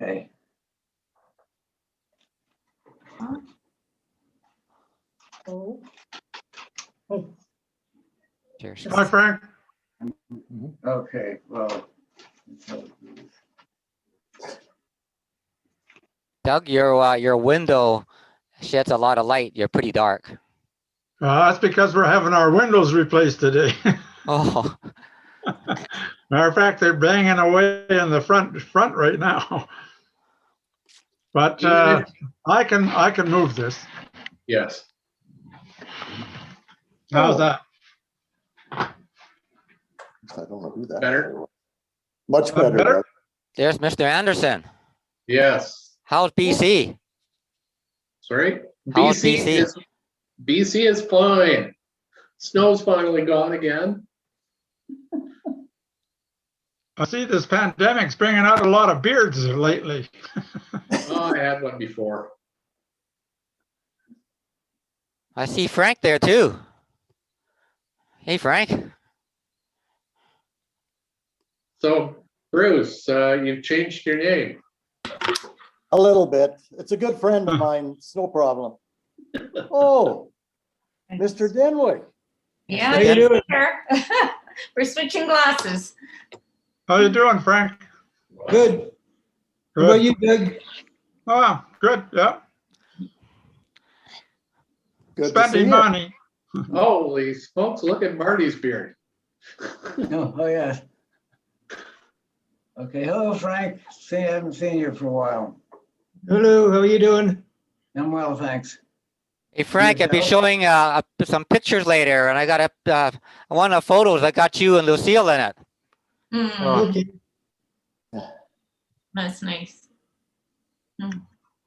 Okay. Oh. Cheers. Hi, Frank. Okay, well. Doug, your window sheds a lot of light. You're pretty dark. That's because we're having our windows replaced today. Oh, Matter of fact, they're banging away in the front right now. But I can move this. Yes. How's that? I don't know who that. Better? Much better. Better? Doug. there's Mr. Anderson. Yes. How's BC? Sorry? How's BC? BC is fine. Snow's finally gone again. I see this pandemic's bringing out a lot of beards lately. Oh, I had one before. I see Frank there too. Hey, Frank. So, Bruce, you've changed your name. A little bit. It's a good friend of mine. It's no problem. Oh, Mr. Denwick. Yeah, How you doing? We're switching glasses. How you doing, Frank? Good. How Good. about you, Doug? Oh, good, yeah. Good to see Spending you. money. Holy smokes, look at Marty's beard. Oh, yeah. Okay, hello, Frank. I haven't seen you for a while. Hello, how are you doing? I'm well, thanks. Hey, Frank, I'll be Yourself? showing some pictures later, and I got one of the photos. I got you and Lucille in it. Hmm, Okay. that's nice. How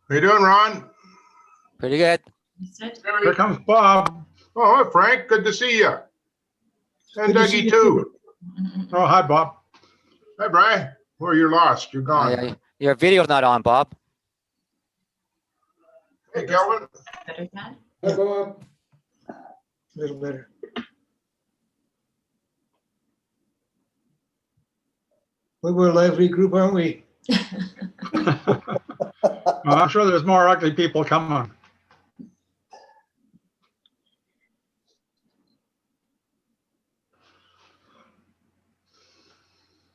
you doing, Ron? Pretty good. Is it? Here comes Bob. Oh, hi, Frank. Good to see you. And Good to see Dougie, you too. Oh, hi, Bob. Hi, Brian. Well, you're lost. You're gone. Your video's not on, Bob. Hey, Kelvin. Better than? Hi, Bob. A little better. We're a lively group, aren't we? Well, I'm sure there's more ugly people coming.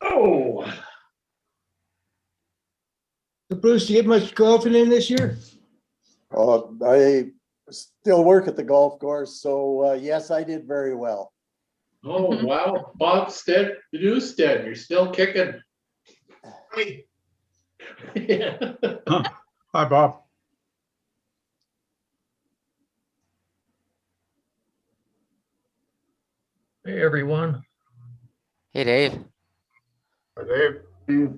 Oh, So Bruce, do you get much golfing in this year? I still work at the golf course, so yes, I did very well. oh, wow. Bob Newstead, you're still kicking. Hey, Yeah. Hi, Bob. Hey, everyone. Hey, Dave. hi, Dave.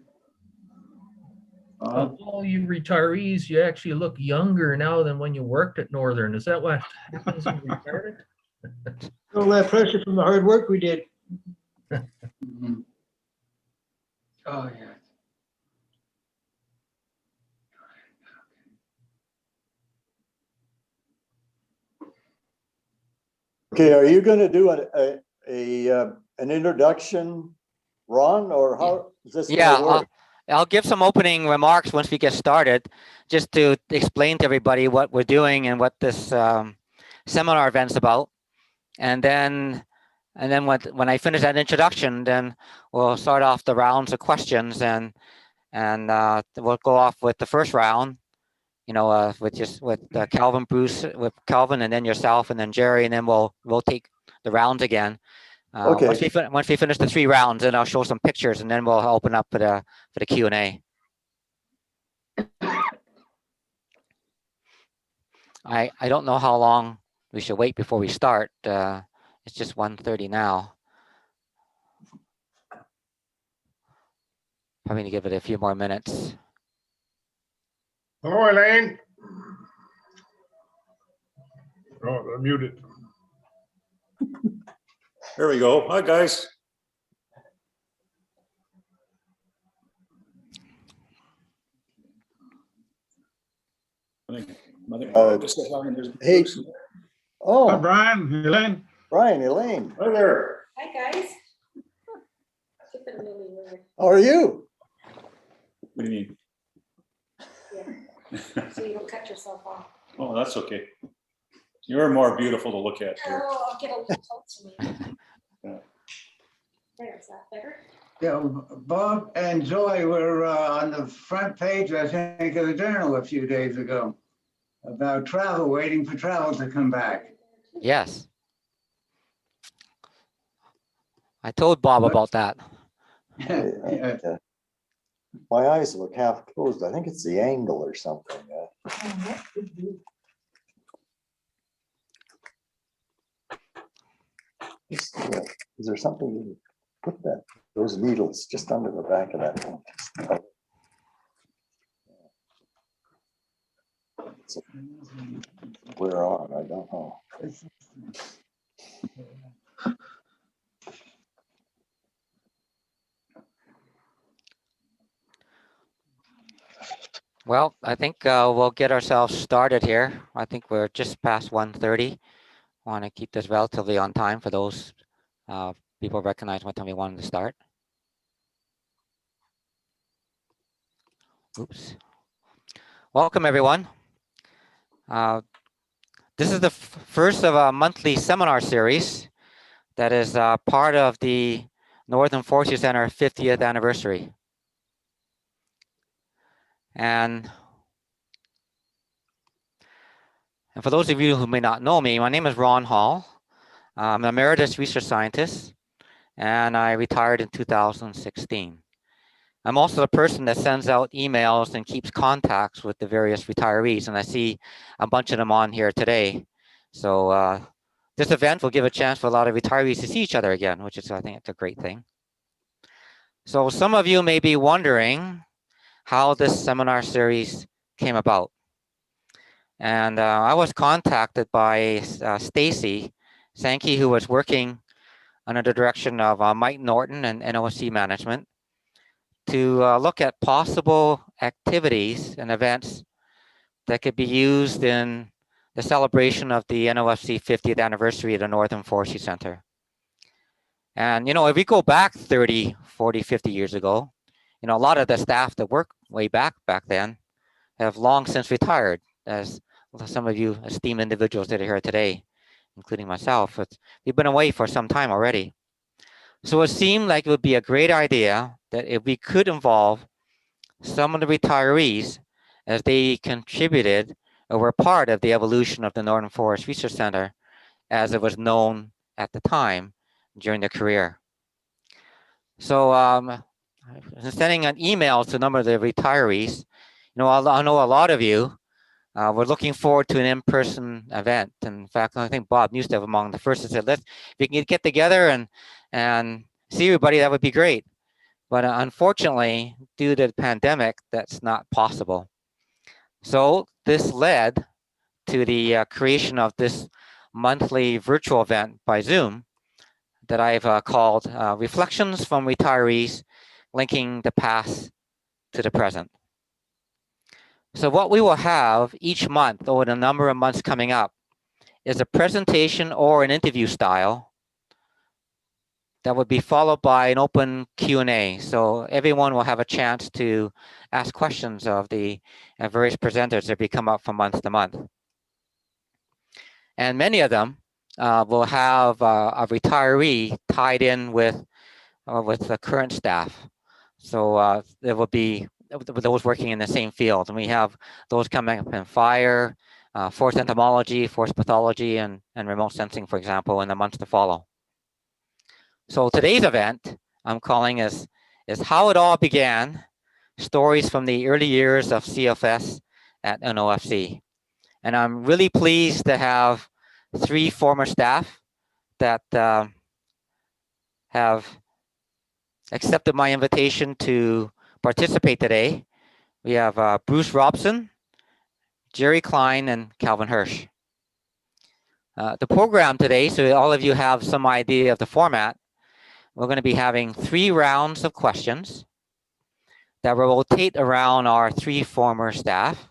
Bob? All you retirees, you actually look younger now than when you worked at Northern. Is that what happens when you retired? All that pressure from the hard work we did. Mhm. Oh, yeah. Okay, are you going to do an introduction, Ron, or how is this Yeah, going to work? I'll give some opening remarks once we get started, just to explain to everybody what we're doing and what this seminar event's about. And then when I finish that introduction, then we'll start off the rounds of questions, and we'll go off with the first round, you know, with Calvin, Bruce, with Calvin, and then yourself, and then Jerry, and then we'll take the rounds again. Okay. Once we finish the 3 rounds, then I'll show some pictures, and then we'll open up for the Q&A. I don't know how long we should wait before we start. It's just 1:30 now. Probably need to give it a few more minutes. Hello, Elaine. Oh, they're muted. There we go. Hi, guys. Hey, Hi, oh, Brian, Elaine. Brian, Elaine, Hi there. Hi, guys. how are you? What do you mean? so you don't cut yourself off. Oh, that's okay. You're more beautiful to look at, dear. Oh, I'll get a little close to me. Yeah. There, is that better? Yeah, Bob and Joy were on the front page, I think, of the Journal a few days ago about travel, waiting for travel to come back. Yes. I told Bob about that. Yeah. Yeah. My eyes look half closed. I think it's the angle or something. Is there something you can put those needles just under the back of that one? We're on, I don't know. Well, I think we'll get ourselves started here. I think we're just past 1:30. Want to keep this relatively on time for those people recognize what time we wanted to start. Oops. Welcome, everyone. This is the first of a monthly seminar series that is part of the Northern Forestry Centre 50th anniversary. And for those of you who may not know me, my name is Ron Hall. I'm an emeritus research scientist, and I retired in 2016. I'm also the person that sends out emails and keeps contacts with the various retirees, and I see a bunch of them on here today. So this event will give a chance for a lot of retirees to see each other again, which is, I think, it's a great thing. So some of you may be wondering how this seminar series came about. And I was contacted by Stacy Sankey, who was working under the direction of Mike Norton and NoFC management, to look at possible activities and events that could be used in the celebration of the NoFC 50th anniversary of the Northern Forestry Centre. And, you know, if we go back 30, 40, 50 years ago, you know, a lot of the staff that worked way back then have long since retired, as some of you esteemed individuals that are here today, including myself. We've been away for some time already. So it seemed like it would be a great idea that if we could involve some of the retirees as they contributed or were part of the evolution of the Northern Forest Research Centre as it was known at the time during their career. So sending an email to a number of the retirees, you know, I know a lot of you we're looking forward to an in-person event. In fact, I think Bob Newstead among the first said, if we can get together and see everybody, that would be great. But unfortunately, due to the pandemic, that's not possible. So this led to the creation of this monthly virtual event by Zoom that I've called Reflections from Retirees, Linking the Past to the Present. So what we will have each month over the number of months coming up is a presentation or an interview style that would be followed by an open Q&A. So everyone will have a chance to ask questions of the various presenters that come up from month to month. And many of them will have a retiree tied in with the current staff. So there will be those working in the same field. And we have those coming up in fire, forest entomology, forest pathology, and remote sensing, for example, in the months to follow. So today's event I'm calling is How It All Began, Stories from the Early Years of CFS at NoFC. And I'm really pleased to have 3 former staff that have accepted my invitation to participate today. We have Bruce Robson, Jerry Klein, and Kelvin Hirsch. The program today, so all of you have some idea of the format, we're going to be having 3 rounds of questions that will rotate around our 3 former staff.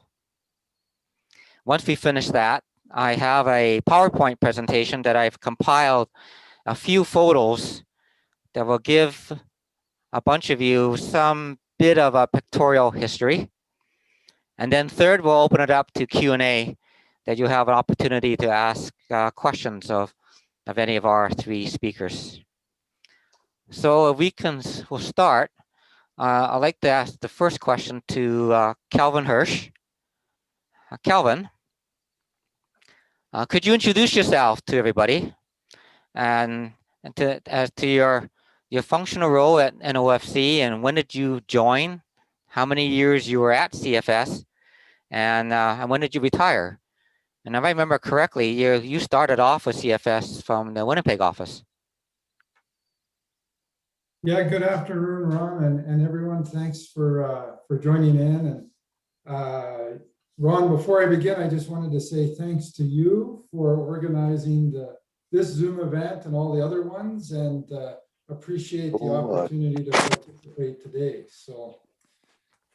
Once we finish that, I have a PowerPoint presentation that I've compiled a few photos that will give a bunch of you some bit of a pictorial history. And then third, we'll open it up to Q&A, that you have an opportunity to ask questions of any of our three speakers. So if we'll start. I'd like to ask the first question to Kelvin Hirsch. Kelvin, could you introduce yourself to everybody and as to your functional role at NoFC, and when did you join? How many years you were at CFS, and when did you retire? And if I remember correctly, you started off with CFS from the Winnipeg office. Yeah, good afternoon, Ron, and everyone. Thanks for joining in. And Ron, before I begin, I just wanted to say thanks to you for organizing this Zoom event and all the other ones, and appreciate the opportunity to participate today. So,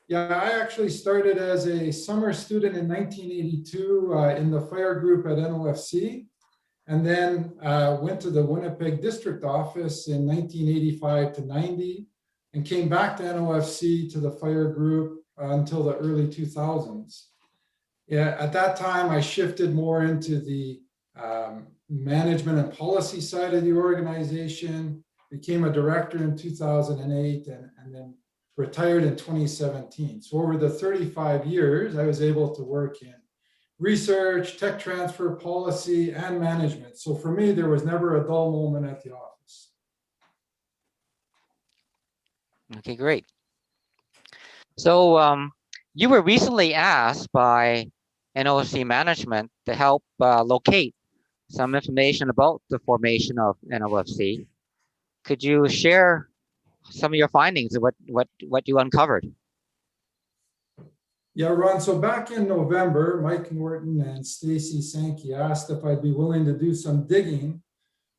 yeah, I actually started as a summer student in 1982 in the fire group at NoFC. And then went to the Winnipeg district office in 1985 to 90, and came back to NoFC to the fire group until the early 2000s. Yeah, at that time, I shifted more into the management and policy side of the organization, became a director in 2008, and then retired in 2017. So over the 35 years, I was able to work in research, tech transfer, policy, and management. So for me, there was never a dull moment at the office. Okay, great. So you were recently asked by NoFC management to help locate some information about the formation of NoFC. Could you share some of your findings of what you uncovered? Yeah, Ron, so back in November, Mike Norton and Stacy Sankey asked if I'd be willing to do some digging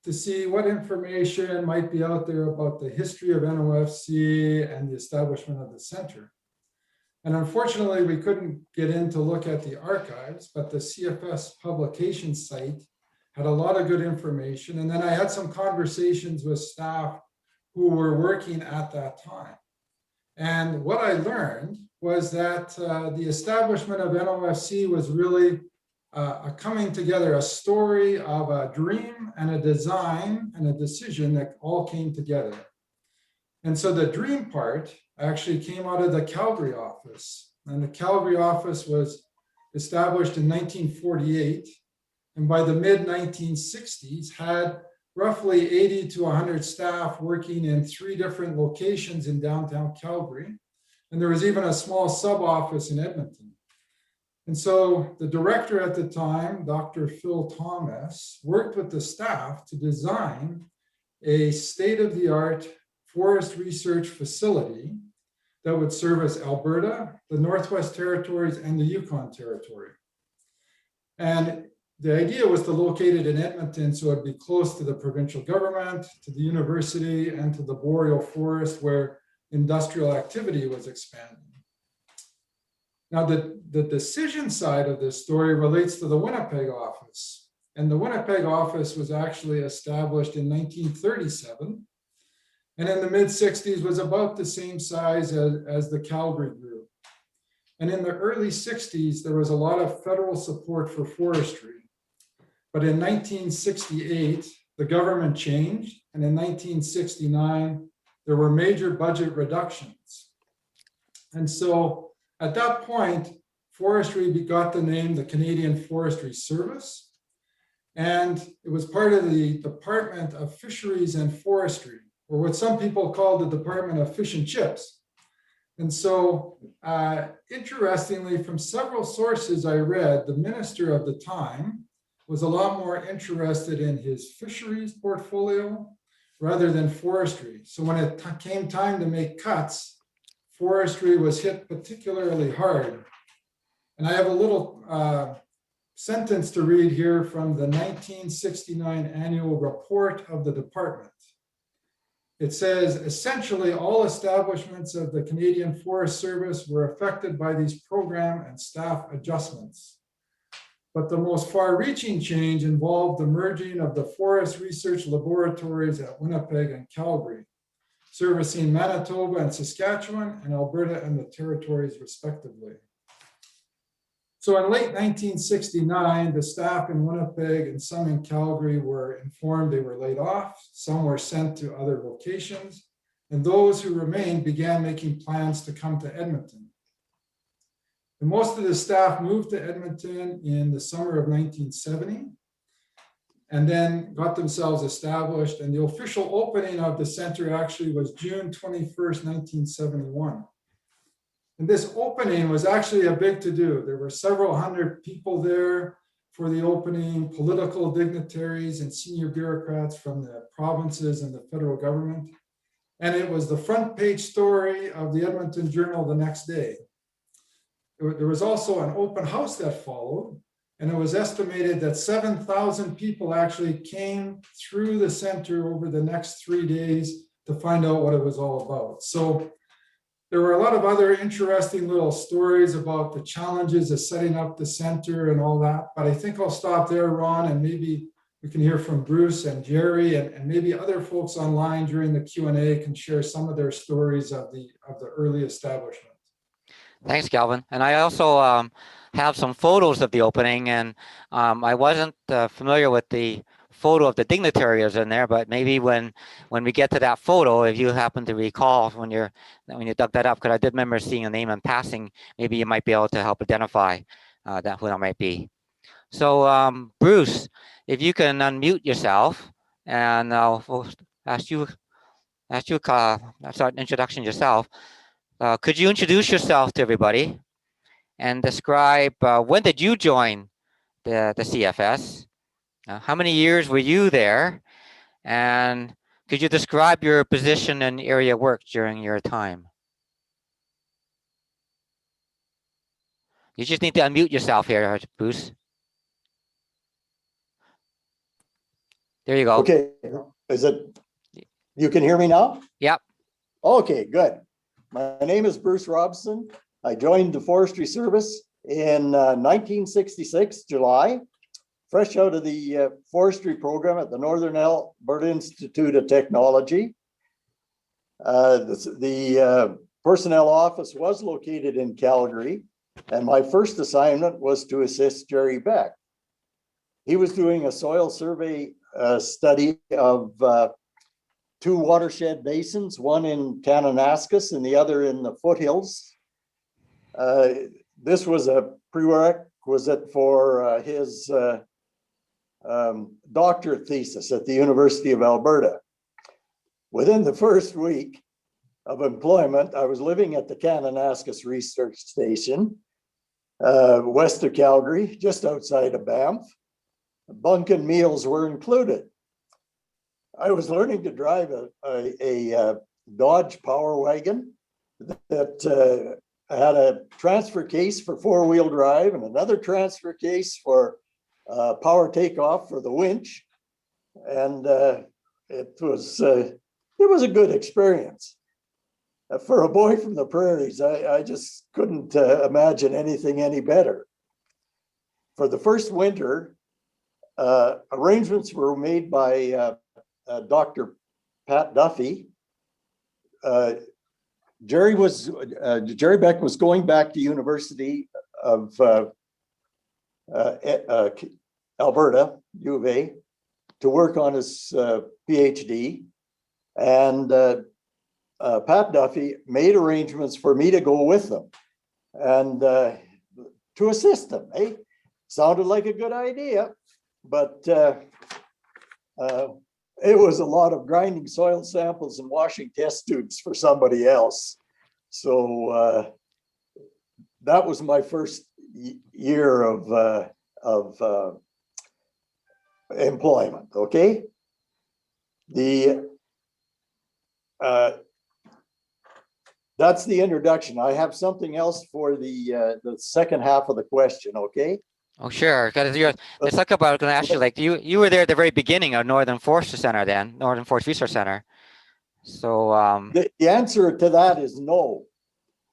to see what information might be out there about the history of NoFC and the establishment of the center. And unfortunately, we couldn't get in to look at the archives, but the CFS publication site had a lot of good information. And then I had some conversations with staff who were working at that time. And what I learned was that the establishment of NoFC was really a coming together, a story of a dream and a design and a decision that all came together. And so the dream part actually came out of the Calgary office. And the Calgary office was established in 1948. And by the mid-1960s had roughly 80 to 100 staff working in 3 different locations in downtown Calgary. And there was even a small sub-office in Edmonton. And so the director at the time, Dr. Phil Thomas, worked with the staff to design a state-of-the-art forest research facility that would service Alberta, the Northwest Territories, and the Yukon Territory. And the idea was to locate it in Edmonton so it'd be close to the provincial government, to the university, and to the boreal forest where industrial activity was expanding. Now, the decision side of this story relates to the Winnipeg office. And the Winnipeg office was actually established in 1937. And in the mid-60s was about the same size as the Calgary group. And in the early 60s, there was a lot of federal support for forestry. But in 1968, the government changed. And in 1969, there were major budget reductions. And so at that point, forestry got the name the Canadian Forestry Service. And it was part of the Department of Fisheries and Forestry, or what some people call the Department of Fish and Chips. And so, interestingly, from several sources I read, the minister of the time was a lot more interested in his fisheries portfolio rather than forestry. So when it came time to make cuts, forestry was hit particularly hard. And I have a little sentence to read here from the 1969 annual report of the department. It says, essentially all establishments of the Canadian Forest Service were affected by these program and staff adjustments. But the most far-reaching change involved the merging of the forest research laboratories at Winnipeg and Calgary, servicing Manitoba and Saskatchewan and Alberta and the territories respectively. So in late 1969, the staff in Winnipeg and some in Calgary were informed they were laid off. Some were sent to other locations, and those who remained began making plans to come to Edmonton. And most of the staff moved to Edmonton in the summer of 1970 and then got themselves established. And the official opening of the center actually was June 21st, 1971. And this opening was actually a big to-do. There were several hundred people there for the opening, political dignitaries and senior bureaucrats from the provinces and the federal government. And it was the front page story of the Edmonton Journal the next day. There was also an open house that followed, and it was estimated that 7,000 people actually came through the center over the next 3 days to find out what it was all about. So there were a lot of other interesting little stories about the challenges of setting up the center and all that, but I think I'll stop there, Ron, and maybe we can hear from Bruce and Jerry and maybe other folks online during the Q&A can share some of their stories of the early establishment. Thanks, Kelvin. And I also have some photos of the opening, and I wasn't familiar with the photo of the dignitaries in there, but maybe when we get to that photo, if you happen to recall when you dug that up, because I did remember seeing a name in passing, maybe you might be able to help identify that who that might be. So Bruce, if you can unmute yourself, and I'll ask you start an introduction yourself. Could you introduce yourself to everybody and describe when did you join the CFS? How many years were you there? And could you describe your position and area work during your time? You just need to unmute yourself here, Bruce. There you go. Okay, is it, you can hear me now? Yep. Okay, good. My name is Bruce Robson. I joined the Forestry Service in 1966, July, fresh out of the forestry program at the Northern Alberta Institute of Technology. The personnel office was located in Calgary, and my first assignment was to assist Jerry Beck. He was doing a soil survey study of 2 watershed basins, one in Kananaskis and the other in the foothills. This was a prerequisite for his doctorate thesis at the University of Alberta. Within the first week of employment, I was living at the Kananaskis Research Station, west of Calgary, just outside of Banff. Bunk and meals were included. I was learning to drive a Dodge Power Wagon that had a transfer case for 4-wheel drive and another transfer case for power takeoff for the winch. And it was a good experience. For a boy from the prairies, I just couldn't imagine anything any better. For the first winter, arrangements were made by Dr. Pat Duffy. Jerry Beck was going back to University of Alberta, U of A, to work on his PhD. And Pat Duffy made arrangements for me to go with them and to assist them. Sounded like a good idea, but it was a lot of grinding soil samples and washing test tubes for somebody else. So that was my first year of employment. Okay. That's the introduction. I have something else for the second half of the question. Okay. Oh, sure. Let's talk about actually, like you were there at the very beginning of Northern Forestry Centre, then Northern Forestry Research Centre. So the answer to that is no.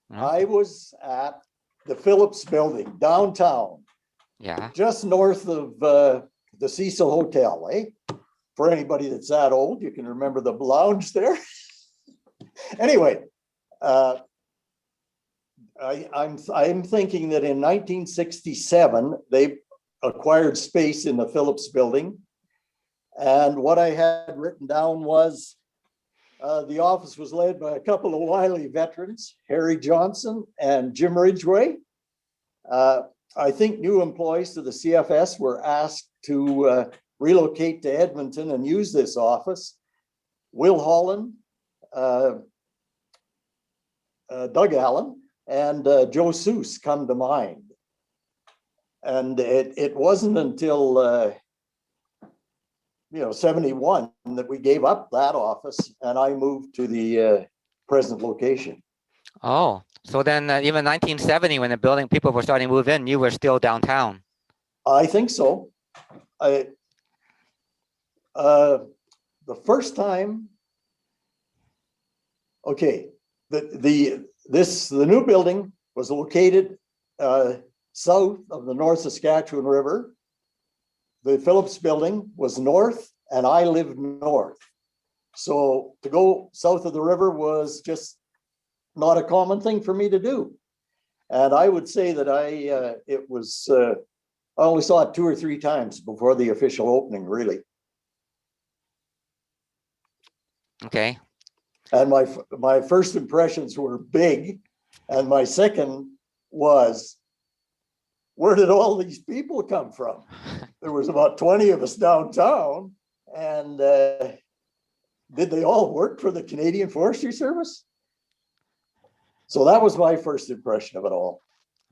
No? I was at the Phillips Building downtown. Yeah. Just north of the Cecil Hotel. For anybody that's that old, you can remember the lounge there. Anyway, I'm thinking that in 1967, they acquired space in the Phillips building. And what I had written down was the office was led by a couple of wily veterans, Harry Johnson and Jim Ridgway. I think new employees to the CFS were asked to relocate to Edmonton and use this office. Will Holland, Doug Allen, and Joe Seuss come to mind. And it wasn't until 71 that we gave up that office and I moved to the present location. Oh, so then even 1970, when the building people were starting to move in, you were still downtown. I think so. The first time, okay, the new building was located south of the North Saskatchewan River. The Phillips building was north and I lived north. So to go south of the river was just not a common thing for me to do. And I would say that I only saw it 2 or 3 times before the official opening, really. Okay. And my first impressions were big. And my second was, where did all these people come from? There was about 20 of us downtown. And did they all work for the Canadian Forestry Service? So that was my first impression of it all.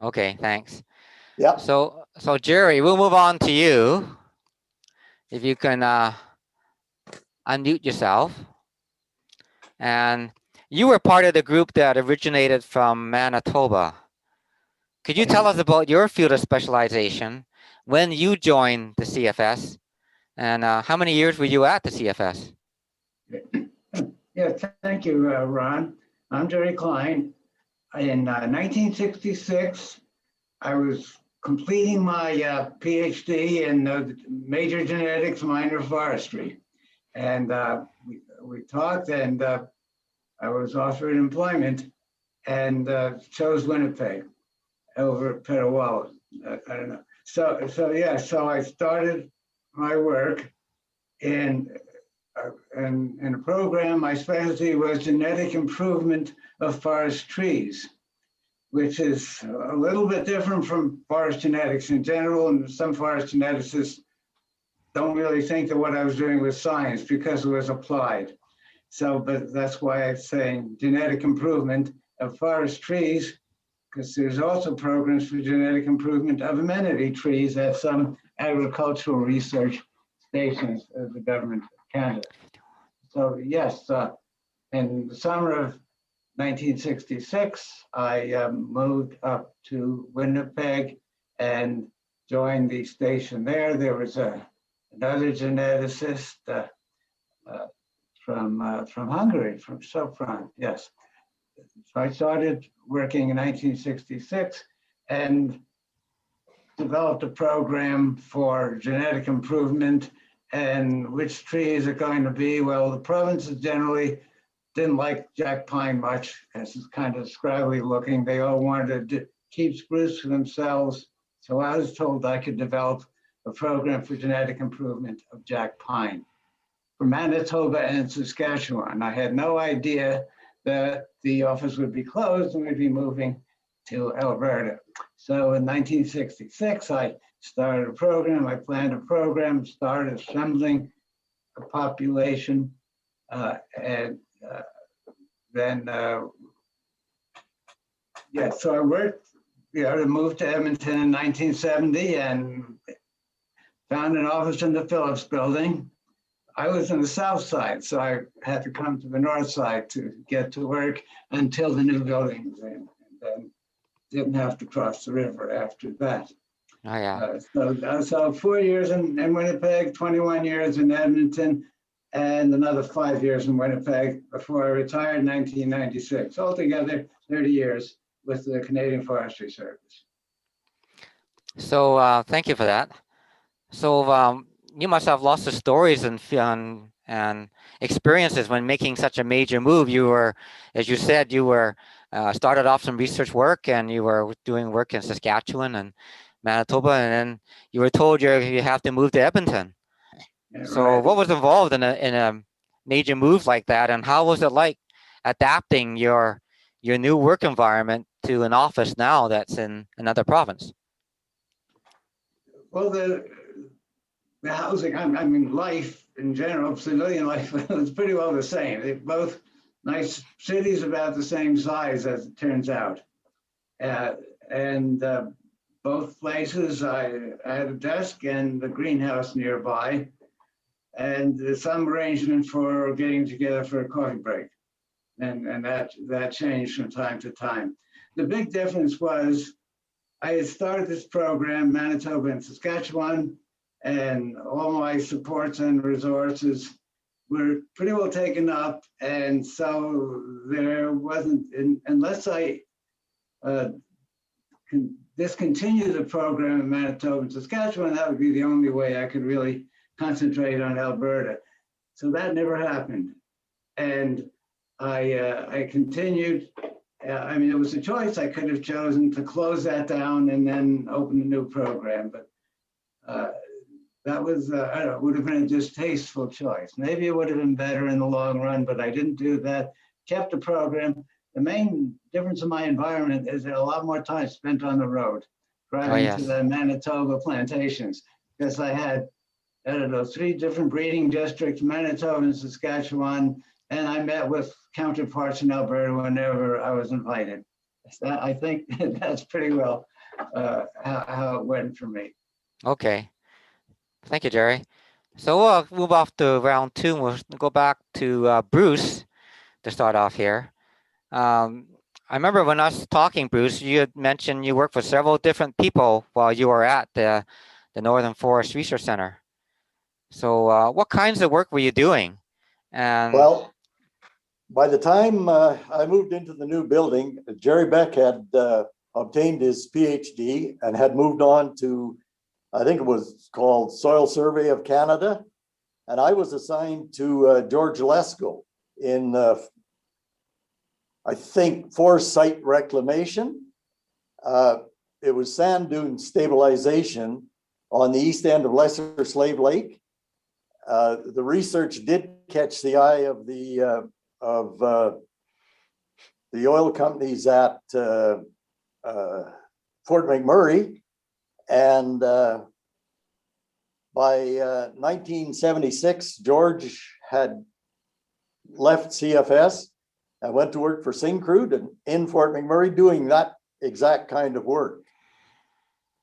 Okay, thanks. Yeah. So Jerry, we'll move on to you. If you can unmute yourself. And you were part of the group that originated from Manitoba. Could you tell us about your field of specialization, when you joined the CFS, and how many years were you at the CFS? Yeah, thank you, Ron. I'm Jerry Klein. In 1966, I was completing my PhD in major genetics, minor forestry. And we talked, and I was offered employment and chose Winnipeg over Petawawa. I don't know. So I started my work in a program. My specialty was genetic improvement of forest trees, which is a little bit different from forest genetics in general. And some forest geneticists don't really think that what I was doing was science because it was applied. So, but that's why I'm saying genetic improvement of forest trees, because there's also programs for genetic improvement of amenity trees at some agricultural research stations of the government of Canada. So yes, in the summer of 1966, I moved up to Winnipeg and joined the station there. There was another geneticist from Hungary, from Sopron, yes. So I started working in 1966 and developed a program for genetic improvement. And which trees are going to be? Well, the provinces generally didn't like jack pine much, as it's kind of scraggly looking. They all wanted to keep spruce for themselves. So I was told I could develop a program for genetic improvement of jack pine for Manitoba and Saskatchewan. I had no idea that the office would be closed and we'd be moving to Alberta. So in 1966, I started a program. I planned a program, started assembling a population, and then, yeah, so I worked, to move to Edmonton in 1970 and found an office in the Phillips building. I was in the south side, so I had to come to the north side to get to work until the new building was in, and then didn't have to cross the river after that. Oh, yeah. So 4 years in Winnipeg, 21 years in Edmonton, and another 5 years in Winnipeg before I retired in 1996. Altogether, 30 years with the Canadian Forestry Service. So thank you for that. So you must have lots of stories and experiences when making such a major move. You were, as you said, you were started off some research work, and you were doing work in Saskatchewan and Manitoba, and then you were told you have to move to Edmonton. Yeah, So right. what was involved in a major move like that, and how was it like adapting your new work environment to an office now that's in another province? Well, the housing, I mean, life in general, civilian life was pretty well the same. They're both nice cities about the same size, as it turns out. And both places, I had a desk and a greenhouse nearby, and some arrangement for getting together for a coffee break. And that changed from time to time. The big difference was I had started this program, Manitoba and Saskatchewan, and all my supports and resources were pretty well taken up. And so there wasn't, unless I can discontinue the program in Manitoba and Saskatchewan, that would be the only way I could really concentrate on Alberta. So that never happened. And I continued. I mean, it was a choice. I could have chosen to close that down and then open a new program, but that was, I don't know, would have been a distasteful choice. Maybe it would have been better in the long run, but I didn't do that. Kept the program. The main difference in my environment is that a lot more time spent on the road, driving to the Manitoba plantations, because I had, I don't know, 3 different breeding districts, Manitoba and Saskatchewan, and I met with counterparts in Alberta whenever I was invited. I think that's pretty well how it went for me. Okay. Thank you, Jerry. So we'll move off to round 2. We'll go back to Bruce to start off here. I remember when I was talking, Bruce, you had mentioned you worked for several different people while you were at the Northern Forestry Research Centre. So what kinds of work were you doing? And well, by the time I moved into the new building, Jerry Beck had obtained his PhD and had moved on to, I think it was called Soil Survey of Canada. And I was assigned to George Lesko in, I think, forest site reclamation. It was sand dune stabilization on the east end of Lesser Slave Lake. The research did catch the eye of the oil companies at Fort McMurray, and by 1976, George had left CFS and went to work for Syncrude and in Fort McMurray doing that exact kind of work.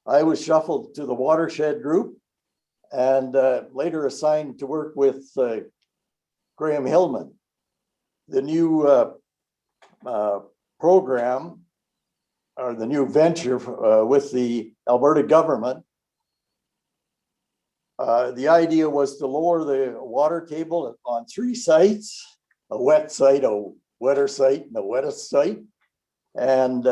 I was shuffled to the watershed group and later assigned to work with Graham Hillman. The new program, or the new venture with the Alberta government, the idea was to lower the water table on 3 sites, a wet site, a wetter site, and a wettest site. And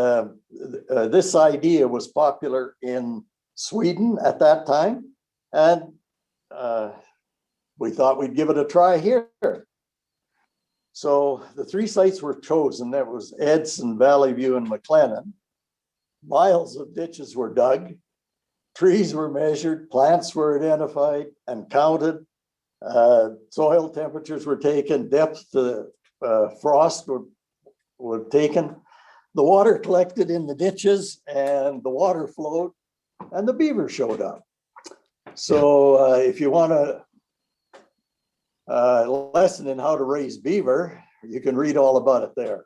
this idea was popular in Sweden at that time. And we thought we'd give it a try here. So the 3 sites were chosen. That was Edson, Valley View, and McLennan. Miles of ditches were dug. Trees were measured, plants were identified and counted. Soil temperatures were taken, depth to frost were taken. The water collected in the ditches and the water flowed and the beaver showed up. So if you want a lesson in how to raise beaver, you can read all about it there.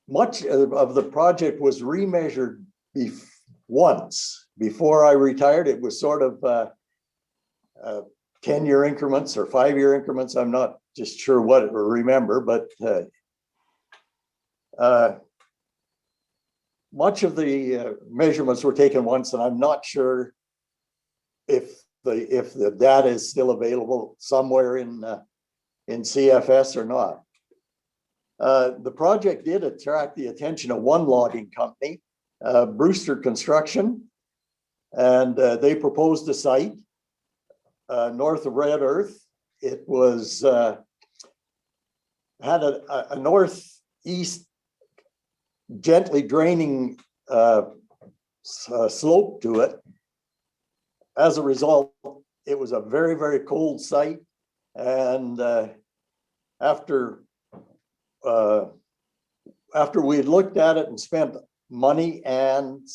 Much of the project was remeasured once. Before I retired, it was sort of 10-year increments or 5-year increments. I'm not just sure what or remember, but much of the measurements were taken once, and I'm not sure if the data is still available somewhere in CFS or not. The project did attract the attention of one logging company, Brewster Construction, and they proposed a site north of Red Earth. It was had a northeast gently draining slope to it. As a result, it was a very, very cold site. And after we had looked at it and spent money and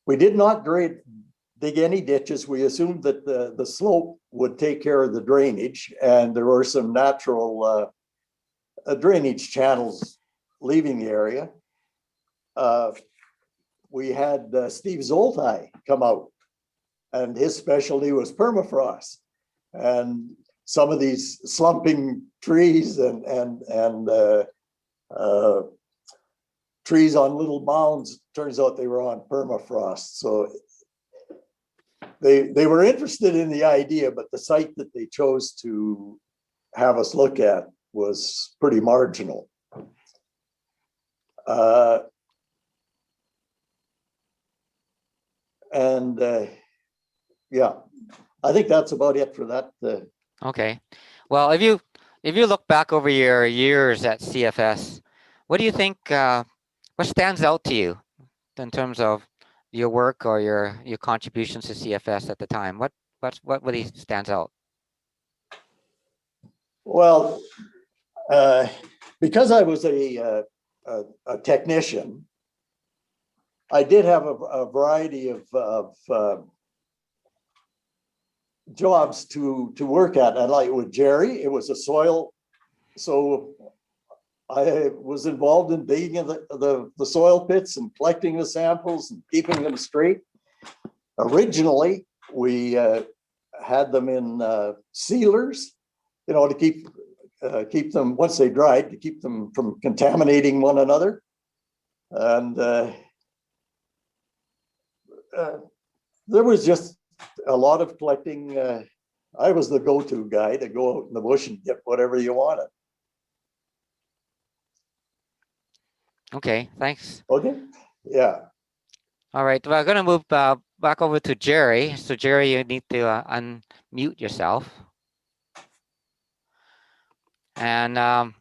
we did not dig any ditches. We assumed that the slope would take care of the drainage, and there were some natural drainage channels leaving the area. We had Steve Zoltai come out, and his specialty was permafrost. And some of these slumping trees and trees on little mounds, turns out they were on permafrost. So they were interested in the idea, but the site that they chose to have us look at was pretty marginal. Yeah, I think that's about it for that. Okay. Well, if you look back over your years at CFS, what do you think, what stands out to you in terms of your work or your contributions to CFS at the time? What really stands out? Well, because I was a technician, I did have a variety of jobs to work at. And like with Jerry, it was a soil. So I was involved in digging the soil pits and collecting the samples and keeping them straight. Originally, we had them in sealers, to keep them, once they dried, to keep them from contaminating one another. And there was just a lot of collecting. I was the go-to guy to go out in the bush and get whatever you wanted. Okay, thanks. Okay, yeah. All right, we're going to move back over to Jerry. So Jerry, you need to unmute yourself. And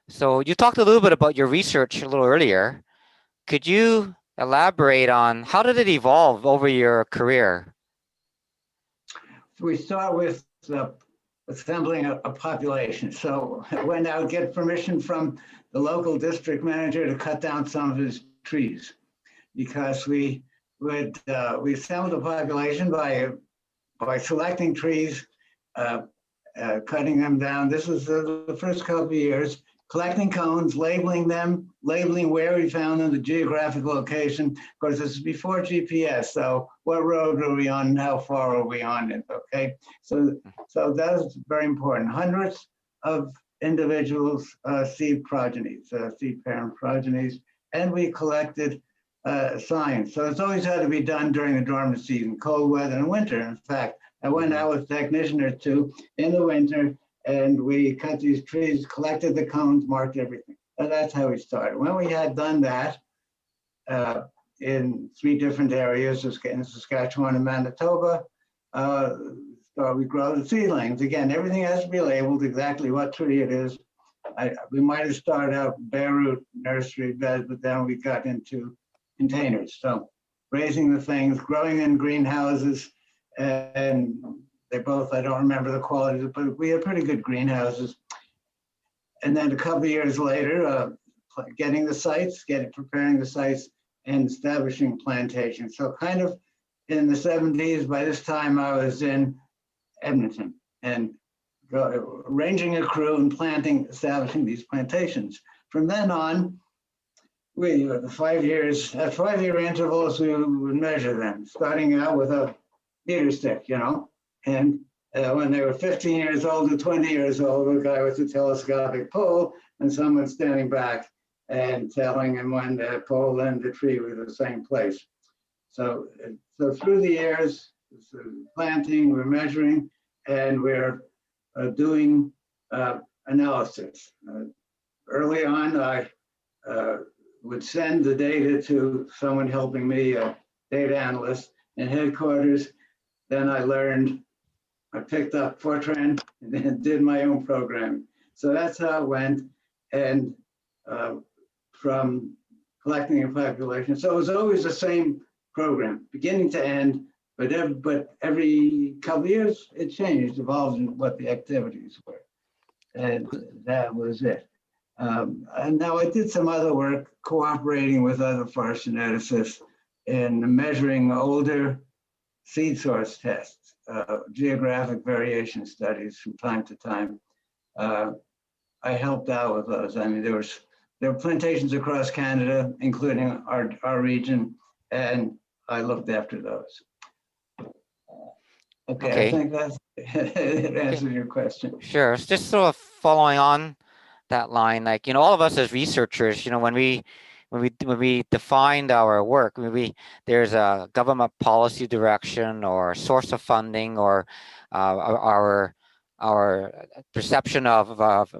so you talked a little bit about your research a little earlier. Could you elaborate on how did it evolve over your career? We start with assembling a population. So when I would get permission from the local district manager to cut down some of his trees, because we assembled a population by selecting trees, cutting them down. This was the first couple of years, collecting cones, labeling them, labeling where we found them, the geographic location. Of course, this is before GPS, so what road are we on and how far are we on it, okay? So that's very important. Hundreds of individuals, seed progenies, seed parent progenies, and we collected signs. So it's always had to be done during the dormant season, cold weather and winter. In fact, I went out with a technician or two in the winter, and we cut these trees, collected the cones, marked everything. And that's how we started. When we had done that in 3 different areas, in Saskatchewan and Manitoba, we grow the seedlings. Again, everything has to be labeled exactly what tree it is. We might have started out bare root nursery beds, but then we got into containers. So raising the things, growing in greenhouses, and they both, I don't remember the quality, but we had pretty good greenhouses. And then a couple of years later, getting the sites, preparing the sites, and establishing plantations. So kind of in the 70s, by this time I was in Edmonton and arranging a crew and establishing these plantations. From then on, we, at 5 years, at 5-year intervals, we would measure them, starting out with a meter stick, and when they were 15 years old to 20 years old, a guy with a telescopic pole and someone standing back and telling him when the pole and the tree were the same place. So through the years, planting, we're measuring, and we're doing analysis. Early on, I would send the data to someone helping me, a data analyst in headquarters. Then I picked up Fortran and then did my own programming. So that's how it went. And from collecting a population. So it was always the same program, beginning to end, but every couple of years it changed, evolved in what the activities were. And that was it. And now I did some other work cooperating with other forest geneticists in measuring older seed source tests, geographic variation studies from time to time. I helped out with those. I mean, there were plantations across Canada, including our region, and I looked after those. Okay, I think that's it answers your question. Sure. It's just sort of following on that line, like, you know, all of us as researchers, you know, when we defined our work, there's a government policy direction or source of funding or our perception of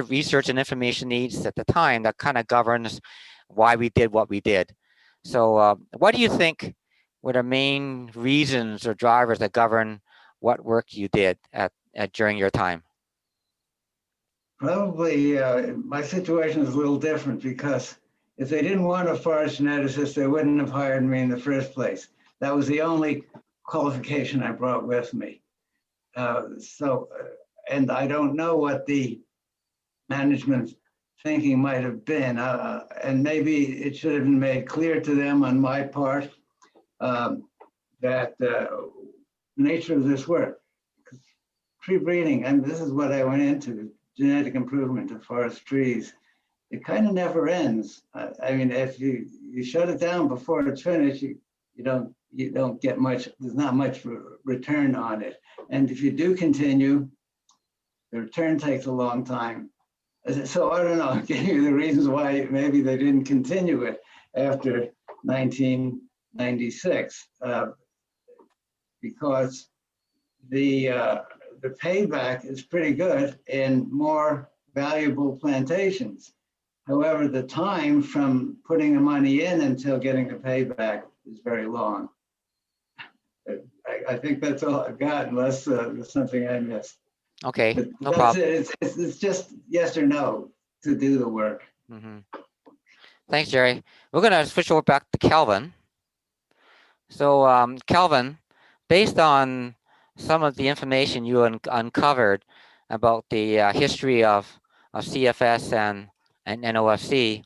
research and information needs at the time that kind of governs why we did what we did. So what do you think were the main reasons or drivers that govern what work you did during your time? Probably my situation is a little different because if they didn't want a forest geneticist, they wouldn't have hired me in the first place. That was the only qualification I brought with me. And I don't know what the management thinking might have been, and maybe it should have been made clear to them on my part that the nature of this work, tree breeding, and this is what I went into, genetic improvement of forest trees, it kind of never ends. I mean, if you shut it down before it's finished, you don't get much, there's not much return on it. And if you do continue, the return takes a long time. So I don't know, I'll give you the reasons why maybe they didn't continue it after 1996, because the payback is pretty good in more valuable plantations. However, the time from putting the money in until getting the payback is very long. I think that's all I've got, unless there's something I missed. Okay, But no that's problem. it. It's just yes or no to do the work. Mm-hmm. Thanks, Jerry. We're going to switch over back to Kelvin. So Kelvin, based on some of the information you uncovered about the history of CFS and NoFC,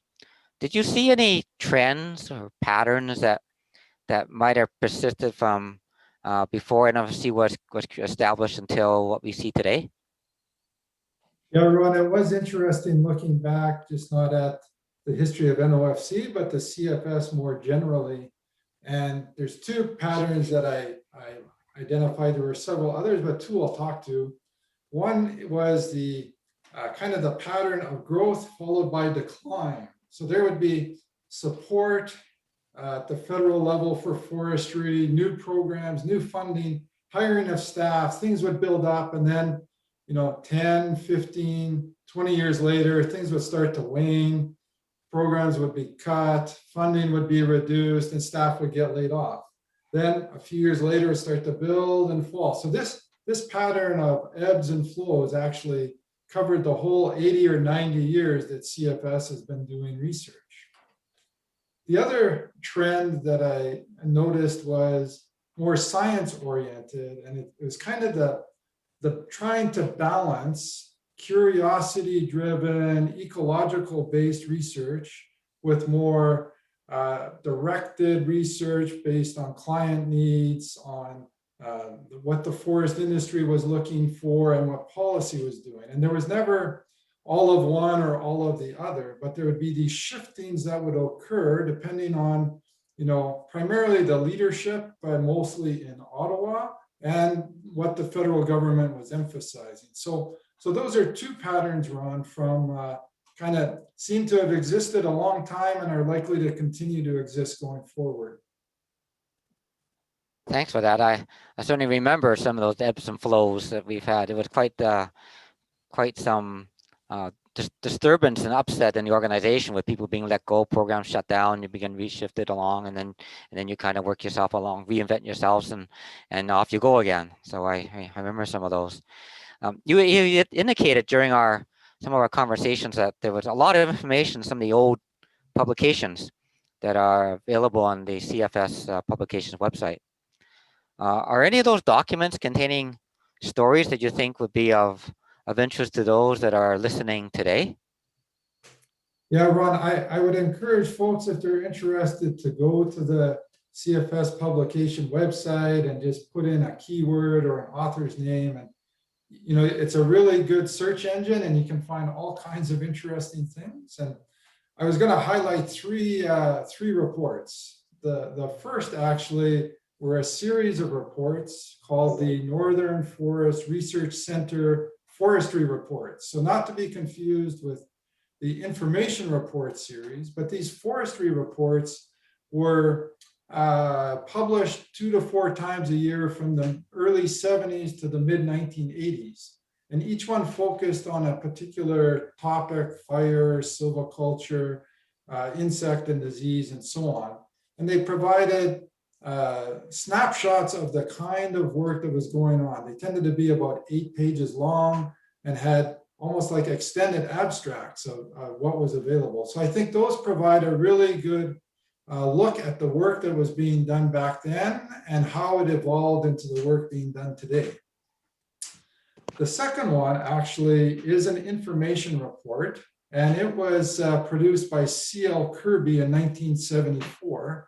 did you see any trends or patterns that might have persisted from before NoFC was established until what we see today? Yeah, Ron, it was interesting looking back, just not at the history of NoFC, but the CFS more generally. And there's two patterns that I identified. There were several others, but two I'll talk to. One was the kind of the pattern of growth followed by decline. So there would be support at the federal level for forestry, new programs, new funding, hiring of staff, things would build up, and then 10, 15, 20 years later, things would start to wane, programs would be cut, funding would be reduced, and staff would get laid off. Then a few years later, it start to build and fall. So this pattern of ebbs and flows actually covered the whole 80 or 90 years that CFS has been doing research. The other trend that I noticed was more science-oriented, and it was kind of the trying to balance curiosity-driven, ecological-based research with more directed research based on client needs, on what the forest industry was looking for and what policy was doing. And there was never all of one or all of the other, but there would be these shiftings that would occur depending on, primarily the leadership, but mostly in Ottawa, and what the federal government was emphasizing. So those are two patterns, Ron, from kind of seem to have existed a long time and are likely to continue to exist going forward. Thanks for that. I certainly remember some of those ebbs and flows that we've had. It was quite some disturbance and upset in the organization with people being let go, programs shut down, you begin reshifted along, and then you kind of work yourself along, reinvent yourselves, and off you go again. So I remember some of those. You indicated during our some of our conversations that there was a lot of information, some of the old publications that are available on the CFS publications website. Are any of those documents containing stories that you think would be of interest to those that are listening today? Yeah, Ron, I would encourage folks, if they're interested, to go to the CFS publication website and just put in a keyword or an author's name. And, you know, it's a really good search engine and you can find all kinds of interesting things. And I was going to highlight three reports. The first actually were a series of reports called the Northern Forestry Centre Forestry Reports. So not to be confused with the information report series, but these forestry reports were published 2 to 4 times a year from the early 70s to the mid 1980s. And each one focused on a particular topic: fire, silviculture, insect and disease, and so on. And they provided snapshots of the kind of work that was going on. They tended to be about 8 pages long and had almost like extended abstracts of what was available. So I think those provide a really good look at the work that was being done back then and how it evolved into the work being done today. The second one actually is an information report, and it was produced by C.L. Kirby in 1974.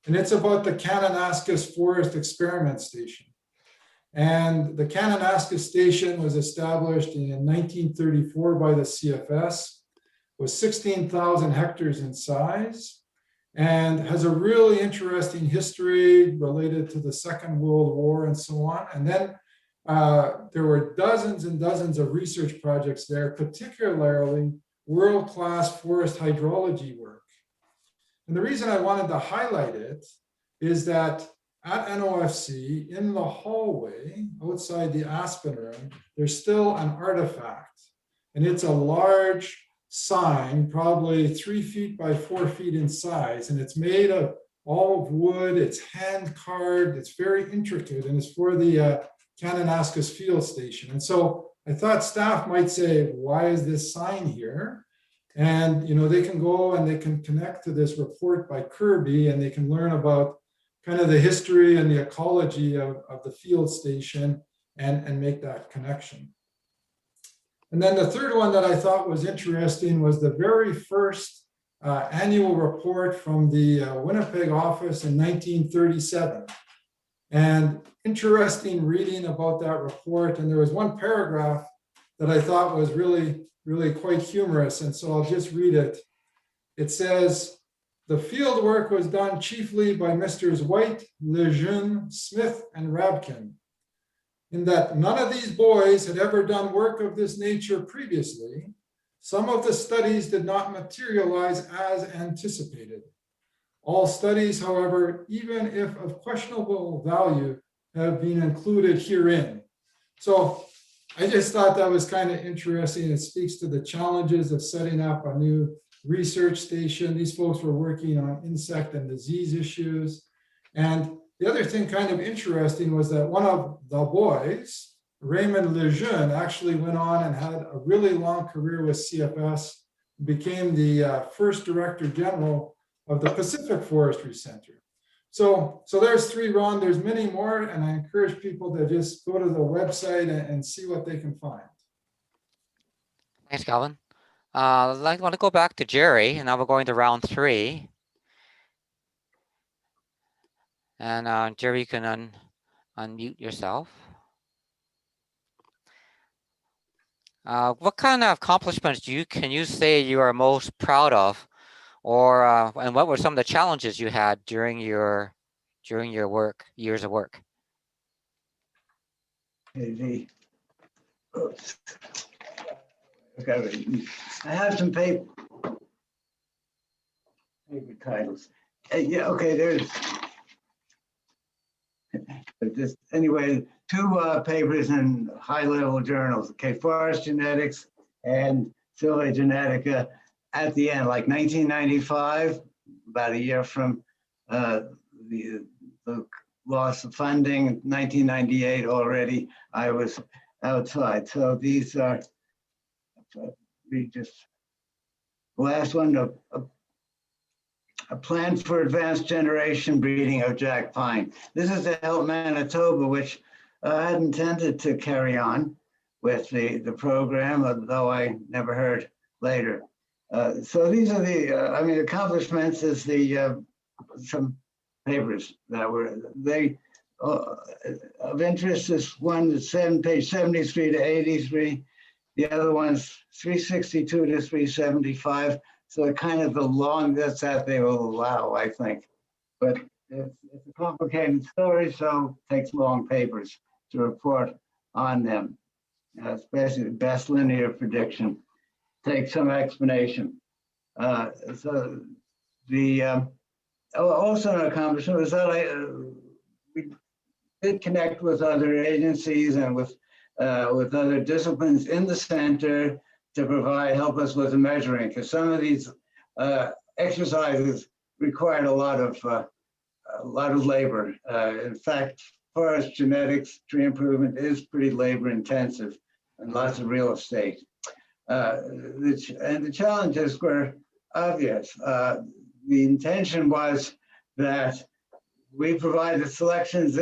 And it's about the Kananaskis Forest Experiment Station. And the Kananaskis Station was established in 1934 by the CFS, was 16,000 hectares in size, and has a really interesting history related to the Second World War and so on. And then there were dozens and dozens of research projects there, particularly world-class forest hydrology work. And the reason I wanted to highlight it is that at NoFC, in the hallway outside the Aspen room, there's still an artifact. And it's a large sign, probably 3 feet by 4 feet in size. And it's made of all of wood, it's hand carved, it's very intricate, and it's for the Kananaskis Field Station. And so I thought staff might say, why is this sign here? And, you know, they can go and they can connect to this report by Kirby, and they can learn about kind of the history and the ecology of the field station and make that connection. And then the third one that I thought was interesting was the very first annual report from the Winnipeg office in 1937. And interesting reading about that report. And there was one paragraph that I thought was really quite humorous. And so I'll just read it. It says, "The field work was done chiefly by Messrs. White, Lejeune, Smith, and Rabkin. In that none of these boys had ever done work of this nature previously, some of the studies did not materialize as anticipated. All studies, however, even if of questionable value, have been included herein." So I just thought that was kind of interesting. It speaks to the challenges of setting up a new research station. These folks were working on insect and disease issues. And the other thing kind of interesting was that one of the boys, Raymond Lejeune, actually went on and had a really long career with CFS, became the first director general of the Pacific Forestry Centre. So there's 3, Ron, there's many more, and I encourage people to just go to the website and see what they can find. Thanks, Calvin. I want to go back to Jerry, and now we're going to round 3. And Jerry, you can unmute yourself. What kind of accomplishments can you say you are most proud of, or and what were some of the challenges you had during your years of work? I have some paper titles. Yeah, okay, there's just anyway, 2 papers in high-level journals, okay, Forest Genetics and Sylvia Genetica at the end, like 1995, about a year from the loss of funding. 1998 already, I was outside. So these are, be just the last one, a plan for advanced generation breeding of jack pine. This is to help Manitoba, which I had intended to carry on with the program, although I never heard later. So these are the, accomplishments is some papers that were, of interest is one that's page 73 to 83. The other one's 362 to 375. So kind of the longest that they will allow, I think. But it's a complicated story, so it takes long papers to report on them, especially the best linear prediction. Takes some explanation. So the also an accomplishment was that we did connect with other agencies and with other disciplines in the center to help us with the measuring, because some of these exercises required a lot of labor. In fact, forest genetics, tree improvement is pretty labor intensive and lots of real estate. And the challenges were obvious. The intention was that we provide the selections,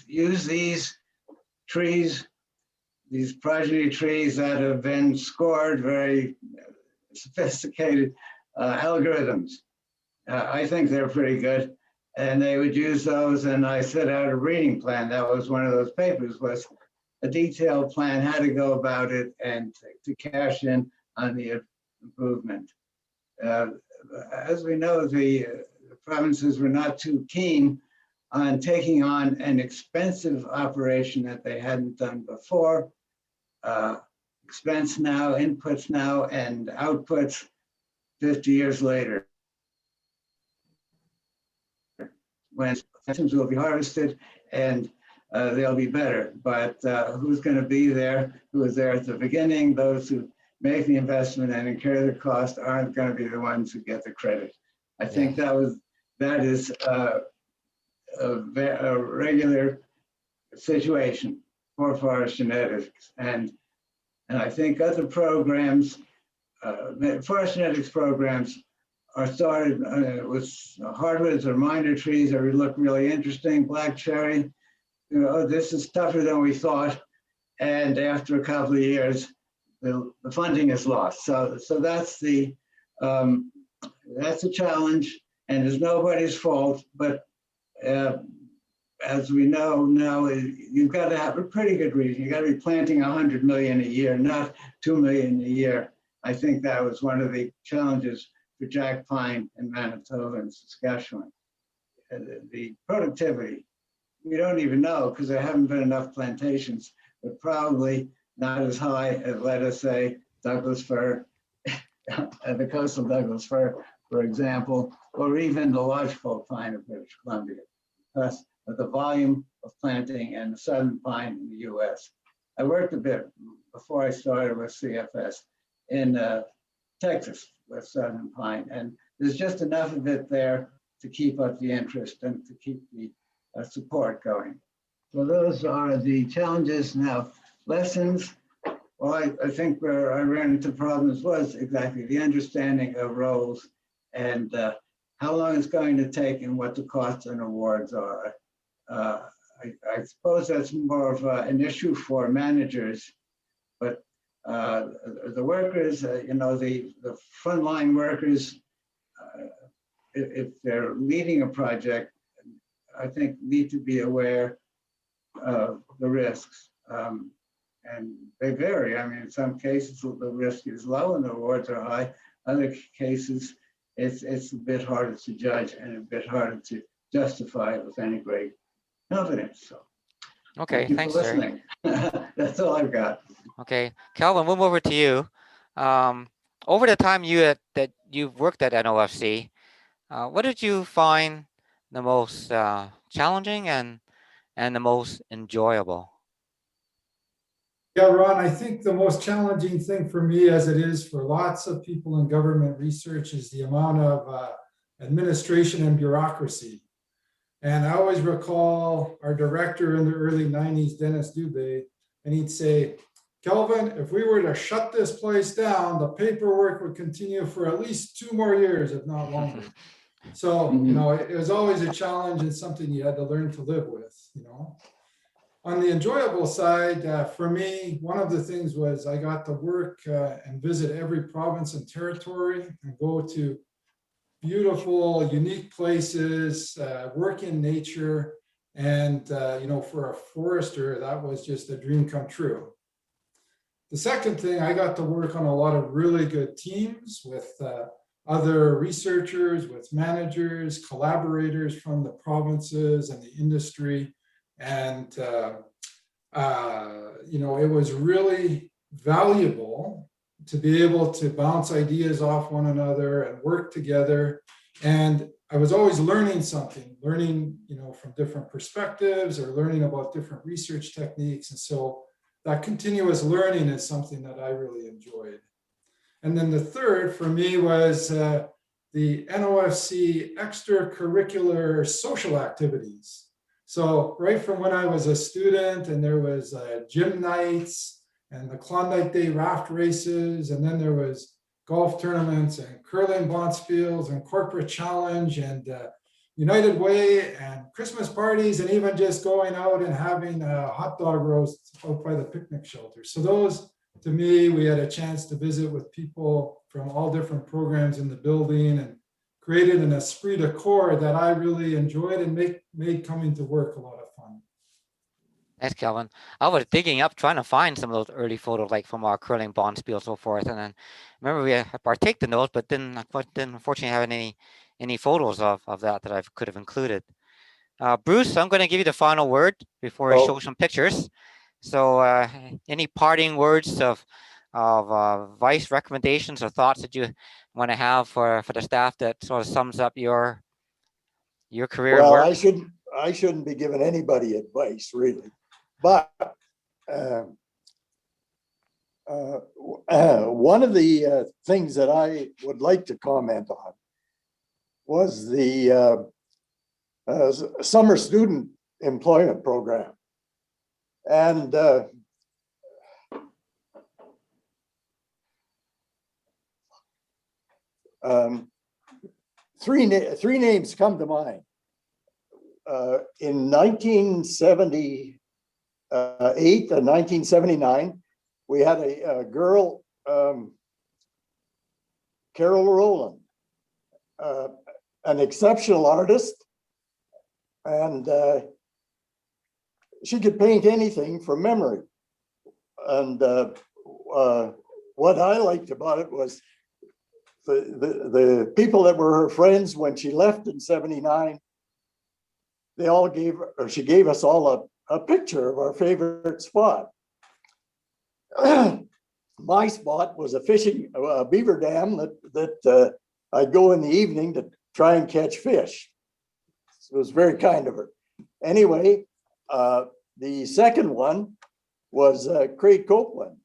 use these trees, these progeny trees that have been scored, very sophisticated algorithms. I think they're pretty good. And they would use those, and I set out a reading plan. That was one of those papers, was a detailed plan, how to go about it and to cash in on the improvement. As we know, the provinces were not too keen on taking on an expensive operation that they hadn't done before. Expense now, inputs now, and outputs 50 years later, when items will be harvested and they'll be better. But who's going to be there? Who was there at the beginning? Those who make the investment and incur the cost aren't going to be the ones who get the credit. I think that is a regular situation for forest genetics, and I think other programs, forest genetics programs, are started with hardwoods or minor trees that look really interesting. Black cherry, this is tougher than we thought, and after a couple of years, the funding is lost. So that's a challenge, and it's nobody's fault. But as we know now, you've got to have a pretty good reason. You got to be planting 100 million a year, not 2 million a year. I think that was one of the challenges for jack pine in Manitoba and Saskatchewan. The productivity, we don't even know because there haven't been enough plantations, but probably not as high as, let us say, Douglas fir, the coastal Douglas fir, for example, or even the lodgepole pine of British Columbia, because of the volume of planting and the southern pine in the US. I worked a bit before I started with CFS in Texas with southern pine, and there's just enough of it there to keep up the interest and to keep the support going. So those are the challenges. Now, lessons, well, I think where I ran into problems was exactly the understanding of roles and how long it's going to take and what the costs and awards are. I suppose that's more of an issue for managers, but the workers, the frontline workers, if they're leading a project, I think need to be aware of the risks. And they vary. I mean, in some cases, the risk is low and the rewards are high. Other cases, it's a bit harder to judge and a bit harder to justify with any great confidence. So, okay, thanks, Terry. That's all I've got. Okay, Kelvin, we'll move over to you. Over the time that you've worked at NoFC, what did you find the most challenging and the most enjoyable? Yeah, Ron, I think the most challenging thing for me, as it is for lots of people in government research, is the amount of administration and bureaucracy. And I always recall our director in the early 90s, Dennis Dubé, and he'd say, Kelvin, if we were to shut this place down, the paperwork would continue for at least 2 more years, if not longer. So, you know, it was always a challenge and something you had to learn to live with, you know. On the enjoyable side, for me, one of the things was I got to work and visit every province and territory and go to beautiful, unique places, work in nature. And, you know, for a forester, that was just a dream come true. The second thing, I got to work on a lot of really good teams with other researchers, with managers, collaborators from the provinces and the industry. And, you know, it was really valuable to be able to bounce ideas off one another and work together. And I was always learning something, you know, from different perspectives or learning about different research techniques. And so that continuous learning is something that I really enjoyed. And then the third for me was the NoFC extracurricular social activities. So right from when I was a student, and there was gym nights and the Klondike Day raft races, and then there was golf tournaments and curling bonspiels and corporate challenge and United Way and Christmas parties, and even just going out and having a hot dog roast out by the picnic shelter. So those, to me, we had a chance to visit with people from all different programs in the building and created an esprit de corps that I really enjoyed and made coming to work a lot of fun. Thanks, Kelvin. I was digging up, trying to find some of those early photos, like from our curling bond spiel and so forth. And then remember we partaked in those, but didn't unfortunately have any photos of that I could have included. Bruce, I'm going to give you the final word before I show some pictures. So any parting words of advice, recommendations, or thoughts that you want to have for the staff that sort of sums up your career and work? I shouldn't be giving anybody advice, really. But one of the things that I would like to comment on was the summer student employment program. And three names come to mind. In 1978 and 1979, we had a girl, Carol Rowland, an exceptional artist, and she could paint anything from memory. And what I liked about it was the people that were her friends when she left in '79, they all she gave us all a picture of our favorite spot. My spot was a beaver dam that I'd go in the evening to try and catch fish. So it was very kind of her. Anyway, the second one was Craig Copeland.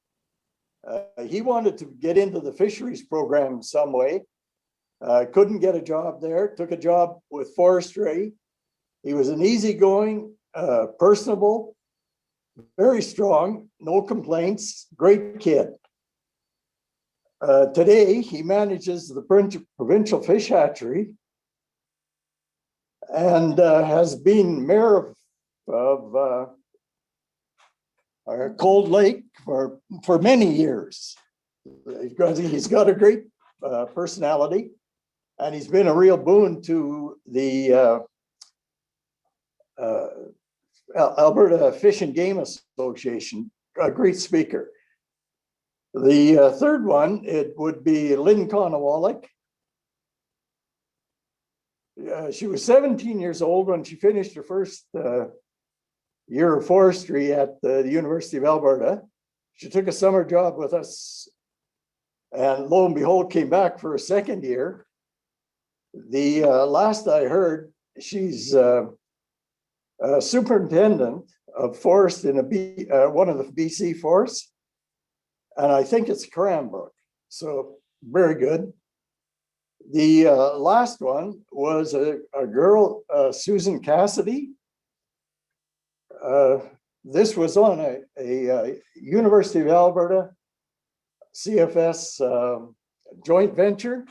He wanted to get into the fisheries program some way. Couldn't get a job there, took a job with forestry. He was an easygoing, personable, very strong, no complaints, great kid. Today, he manages the provincial fish hatchery and has been mayor of Cold Lake for many years. He's got a great personality, and he's been a real boon to the Alberta Fish and Game Association, a great speaker. The third one, it would be Lynn Conowalik. She was 17 years old when she finished her first year of forestry at the University of Alberta. She took a summer job with us, and lo and behold, came back for a second year. The last I heard, she's superintendent of forest in one of the BC forests, and I think it's Cranbrook. So very good. The last one was a girl, Susan Cassidy. this was on a University of Alberta CFS joint venture.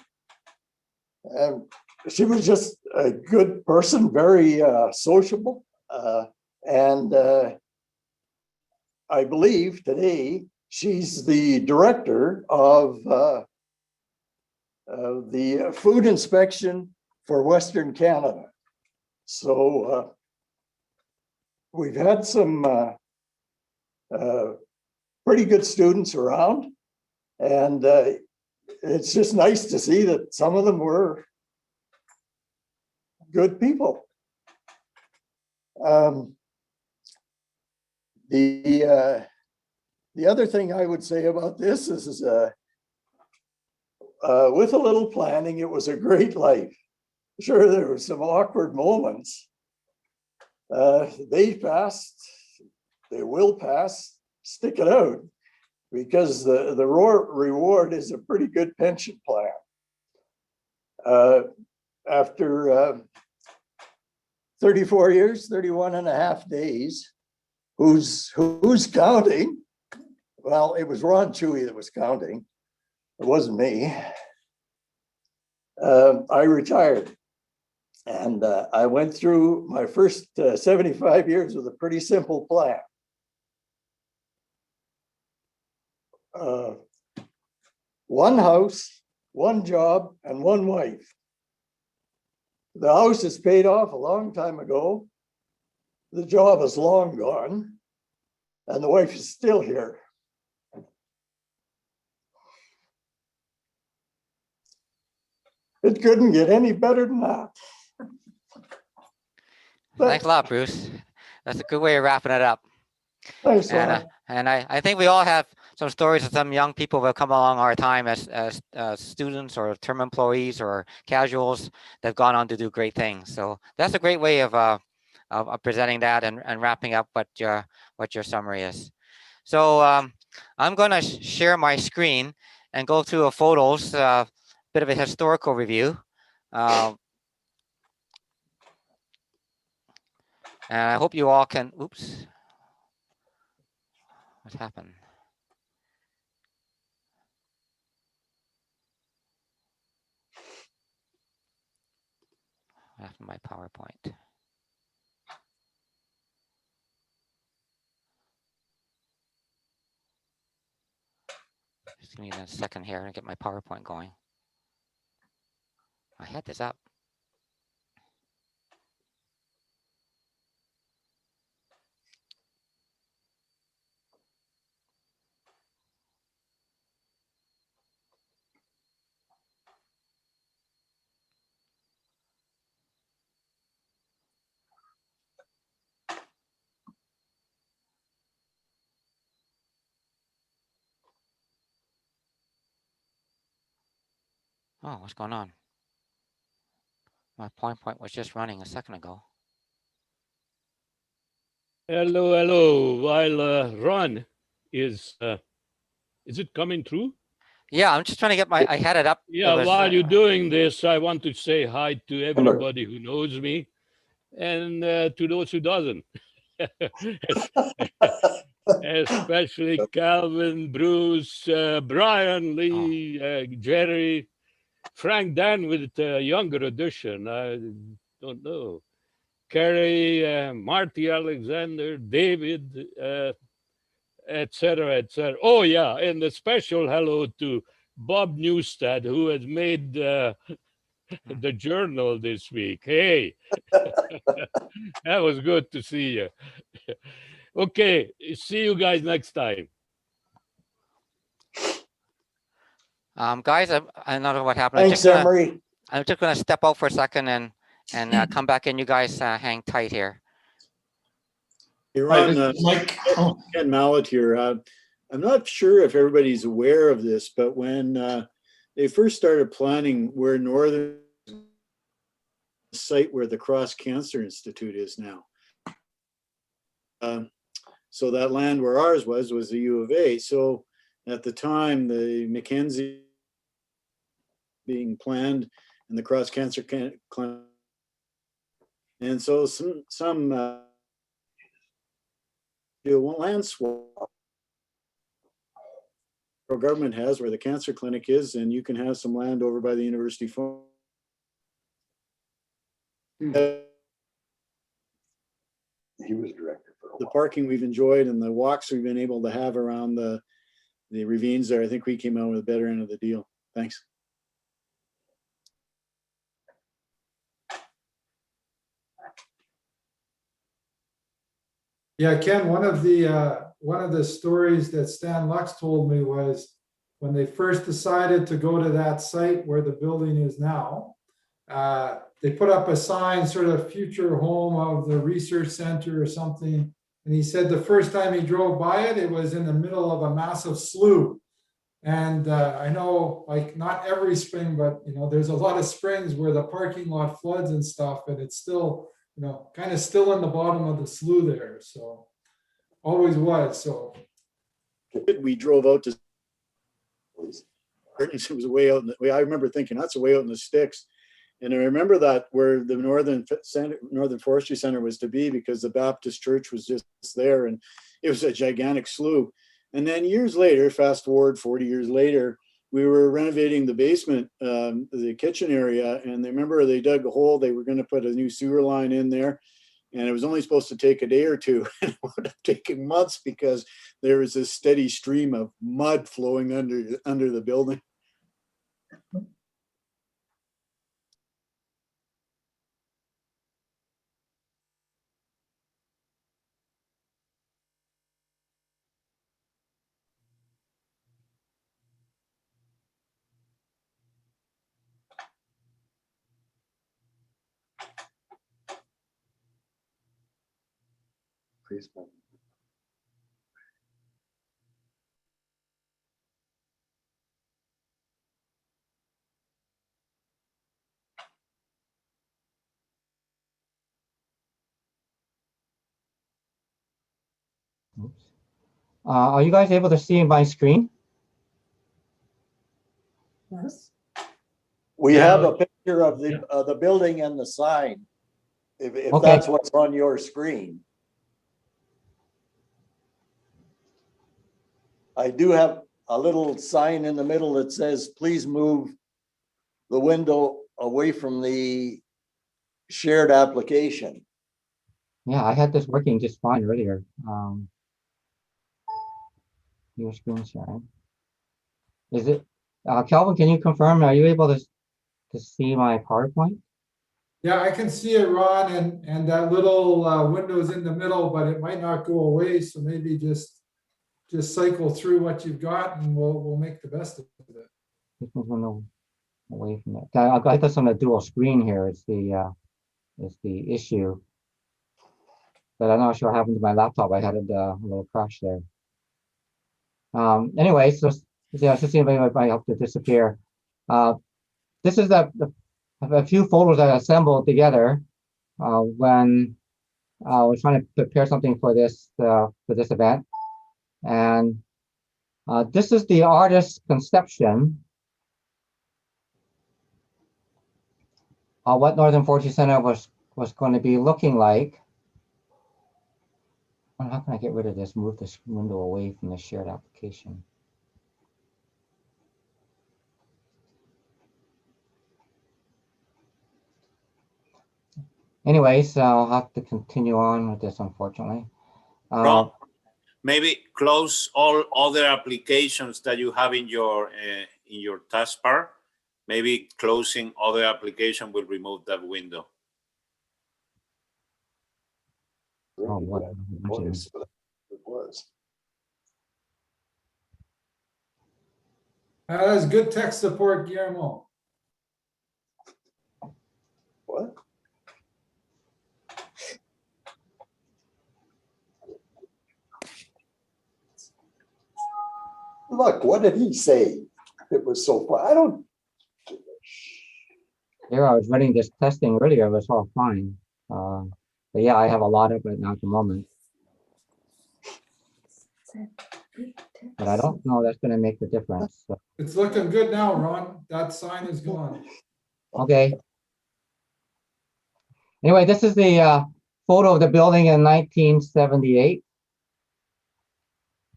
And she was just a good person, very sociable. And I believe today she's the director of the food inspection for Western Canada. So we've had some pretty good students around, and it's just nice to see that some of them were good people. The other thing I would say about this is with a little planning, it was a great life. Sure, there were some awkward moments. They passed, they will pass, stick it out, because the reward is a pretty good pension plan. After 34 years, 31 and a half days, who's counting? Well, it was Ron Chewy that was counting. It wasn't me. I retired, and I went through my first 75 years with a pretty simple plan. One house, one job, and one wife. The house is paid off a long time ago. The job is long gone, and the wife is still here. It couldn't get any better than that. Thanks a lot, Bruce. That's a good way of wrapping it up. Thanks, and I think we all have some stories of some young people that have come along our time as students or term employees or casuals that have gone on to do great things. So that's a great way of presenting that and wrapping up what your summary is. So I'm going to share my screen and go through a photos, bit of a historical review. And I hope you all can, oops, what happened? What happened to my PowerPoint? Just give me a second here and get my PowerPoint going. I had this up. Oh, what's going on? My PowerPoint was just running a second ago. Hello. While Ron is it coming through? Yeah, I'm just trying to get my, I had it up. Yeah, was, while you're doing this, I want to say hi to everybody who knows me and to those who doesn't. Especially Calvin, Bruce, Brian, Lee, Jerry, Frank Dan with a younger edition. I don't know. Kerry, Marty Alexander, David, etc., etc. Oh, yeah, and a special hello to Bob Newstad, who has made the journal this week. Hey, that was good to see you. Okay, see you guys next time. Guys, I don't know what happened. Thanks, Emery. I'm just going to step out for a second and come back in. You guys hang tight here. Hey, Ron, Mike. Ken Mallett here. I'm not sure if everybody's aware of this, but when they first started planning where Northern site where the Cross Cancer Institute is now. So that land where ours was the U of A. So at the time, the Mackenzie being planned and the Cross Cancer Clinic. And so some do a land swap. Our government has where the cancer clinic is, and you can have some land over by the university farm. He was director for a The while. parking we've enjoyed and the walks we've been able to have around the ravines there, I think we came out with a better end of the deal. Thanks. Yeah, Ken, one of the stories that Stan Lux told me was when they first decided to go to that site where the building is now, they put up a sign, sort of future home of the research center or something. And he said the first time he drove by it, it was in the middle of a massive slough. And I know, like, not every spring, but there's a lot of springs where the parking lot floods and stuff, and it's still, kind of still in the bottom of the slough there. So always was. So We drove out to, it was way out in the way. I remember thinking that's a way out in the sticks. And I remember that where the Northern Forestry Centre was to be, because the Baptist church was just there, and it was a gigantic slough. And then years later, fast forward 40 years later, we were renovating the basement, the kitchen area, and they remember they dug a hole. They were going to put a new sewer line in there, and it was only supposed to take a day or two. And it would have taken months because there was this steady stream of mud flowing under the building. Please. Are you guys able to see my screen? Yes. We Yeah. have a picture of the building and the sign, if Okay. that's what's on your screen. I do have a little sign in the middle that says, please move the window away from the shared application. Yeah, I had this working just fine earlier. Your screen sharing. Is it, Kelvin, can you confirm, are you able to see my PowerPoint? yeah, I can see it, Ron, and that little window's in the middle, but it might not go away. So maybe just cycle through what you've got, and we'll make the best of it. This one's window away from it. I got this on a dual screen here. It's the issue. But I'm not sure what happened to my laptop. I had a little crash there. Anyway, so yeah, so see if anybody might help to disappear. This is a few photos I assembled together when I was trying to prepare something for this event. And this is the artist's conception of what Northern Forestry Centre was going to be looking like. How can I get rid of this? Move this window away from the shared application. Anyways, I'll have to continue on with this, unfortunately. Ron, maybe close all other applications that you have in your taskbar. Maybe closing other application will remove that window. Oh, what? It was. That's good tech support, Guillermo. What? Look, what did he say? It was so fun. I don't. Here, I was running this testing earlier. It was all fine. But yeah, I have a lot of it now at the moment. But I don't know that's going to make the difference. So. It's looking good now, Ron. That sign is gone. Okay. Anyway, this is the photo of the building in 1978.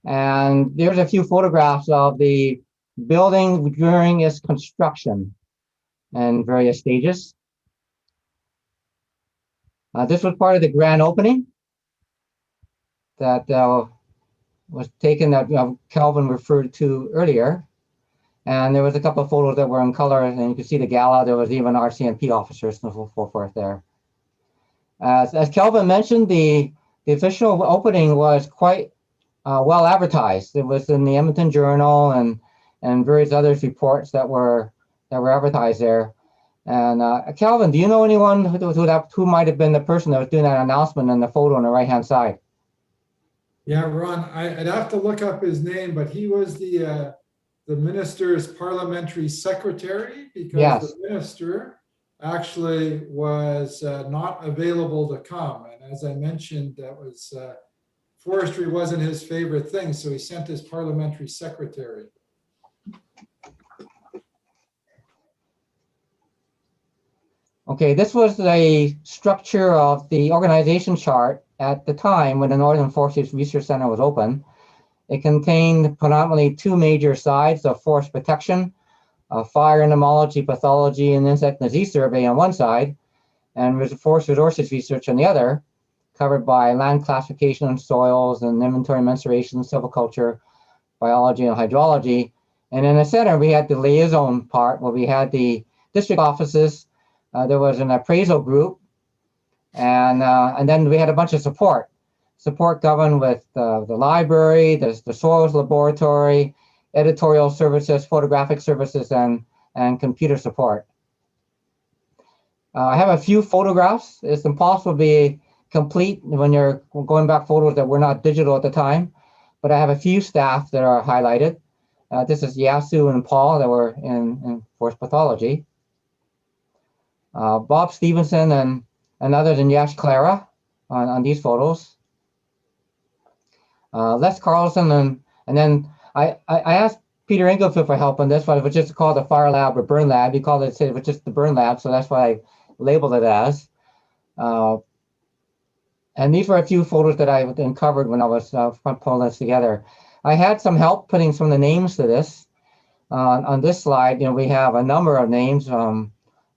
And there's a few photographs of the building during its construction and various stages. This was part of the grand opening that was taken that Kelvin referred to earlier. And there was a couple of photos that were in color, and you can see the gala. There was even RCMP officers and so forth there. As Kelvin mentioned, the official opening was quite well advertised. It was in the Edmonton Journal and various other reports that were advertised there. And Kelvin, do you know anyone who might have been the person that was doing that announcement in the photo on the right-hand side? Yeah, Ron, I'd have to look up his name, but he was the minister's parliamentary secretary, because Yes. the minister actually was not available to come. And as I mentioned, that was forestry wasn't his favorite thing, so he sent his parliamentary secretary. Okay, this was the structure of the organization chart at the time when the Northern Forestry Research Centre was open. It contained predominantly two major sides of forest protection, fire entomology, pathology, and insect disease survey on one side, and forest resources research on the other, covered by land classification and soils and inventory mensuration, silviculture, biology, and hydrology. And in the center, we had the liaison part where we had the district offices. There was an appraisal group, and then we had a bunch of support governed with the library, the soils laboratory, editorial services, photographic services, and computer support. I have a few photographs. It's impossible to be complete when you're going back photos that were not digital at the time, but I have a few staff that are highlighted. This is Yasu and Paul that were in forest pathology. Bob Stevenson and others in Yash Clara on these photos. Les Carlson and then I asked Peter Inglefield for help on this one. It was just called the Fire Lab or Burn Lab. He called it was just the Burn Lab, so that's what I labeled it as. And these were a few photos that I uncovered when I was pulling this together. I had some help putting some of the names to this. On this slide, we have a number of names. On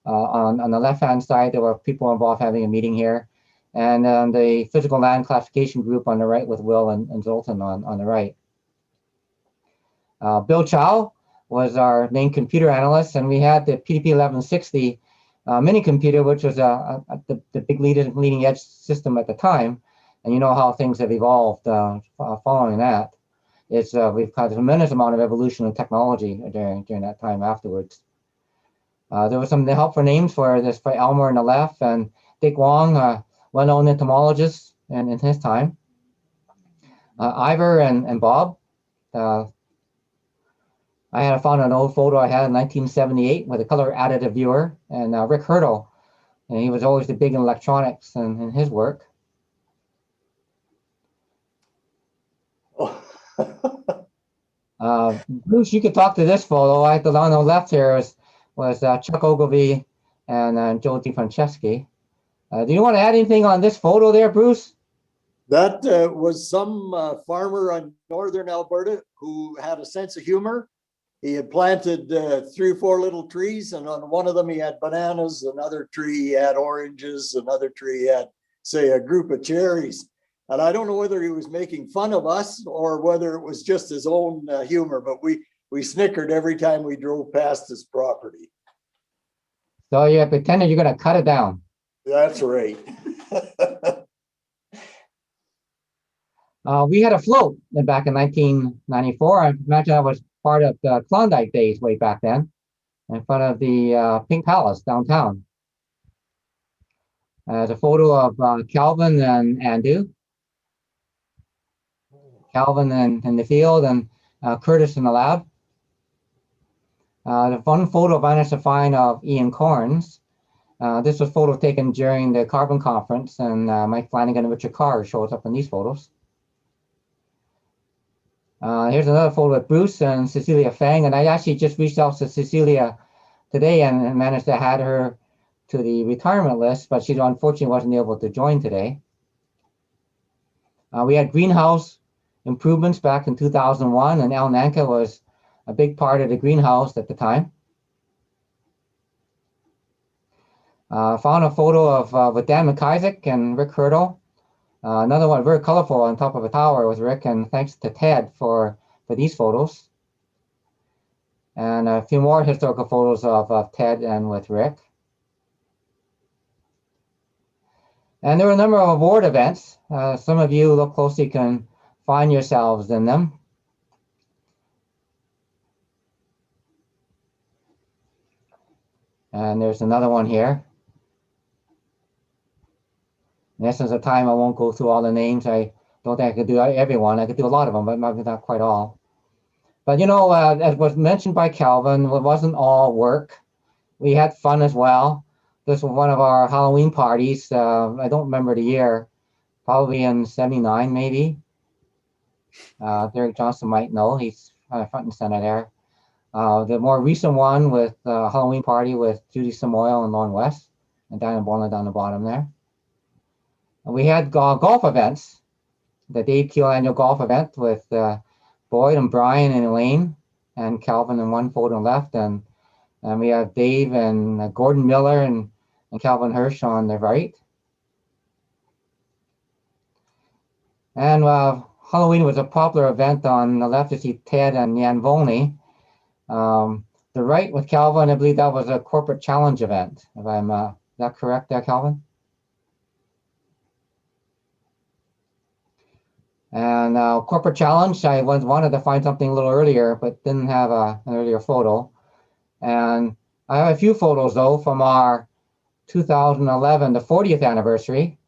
the left-hand side, there were people involved having a meeting here. And the physical land classification group on the right with Will and Zoltan on the right. Bill Chow was our main computer analyst, and we had the PDP 1160 mini computer, which was the big leading edge system at the time. And you know how things have evolved following that. We've had a tremendous amount of evolution in technology during that time afterwards. There was some help for names for this by Elmer on the left and Dick Wong, well-known entomologist in his time. Ivor and Bob. I had found an old photo I had in 1978 with a color additive viewer, and Rick Hurdle, and he was always the big in electronics in his work. Bruce, you could talk to this photo. On the left here was Chuck Ogilvie and Joe DeFranceschi. Do you want to add anything on this photo there, Bruce? That was some farmer on northern Alberta who had a sense of humor. He had planted 3 or 4 little trees, and on one of them he had bananas, another tree he had oranges, another tree he had, say, a group of cherries. And I don't know whether he was making fun of us or whether it was just his own humor, but we snickered every time we drove past his property. So you're pretending you're going to cut it down. That's right. We had a float back in 1994. I imagine I was part of the Klondike days way back then, in front of the Pink Palace downtown. There's a photo of Kelvin and Andu. Kelvin in the field and Curtis in the lab. The one photo I managed to find of Ian Corns. This was a photo taken during the Carbon Conference, and Mike Flanagan and Richard Carr shows up in these photos. Here's another photo with Bruce and Cecilia Fang, and I actually just reached out to Cecilia today and managed to add her to the retirement list, but she unfortunately wasn't able to join today. We had greenhouse improvements back in 2001, and El Nanka was a big part of the greenhouse at the time. Found a photo of with Dan McIsaac and Rick Hurdle. Another one very colorful on top of a tower with Rick, and thanks to Ted for these photos. And a few more historical photos of Ted and with Rick. And there were a number of award events. Some of you look closely can find yourselves in them. And there's another one here. In essence of time, I won't go through all the names. I don't think I could do everyone. I could do a lot of them, but maybe not quite all. But you know, as was mentioned by Kelvin, it wasn't all work. We had fun as well. This was one of our Halloween parties. I don't remember the year, probably in '79 maybe. Derek Johnson might know. He's front and center there. The more recent one with Halloween party with Judy Samoil and Lauren West and Diana Borland down the bottom there. And we had golf events, the Dave Keel annual golf event with Boyd and Brian and Elaine and Calvin in one photo left, and we have Dave and Gordon Miller and Kelvin Hirsch on the right. And Halloween was a popular event. On the left you see Ted and Jan Volney. The right with Calvin, I believe that was a corporate challenge event. If I'm is that correct there, Calvin? And corporate challenge, I wanted to find something a little earlier, but didn't have an earlier photo. And I have a few photos though from our 2011, the 40th anniversary.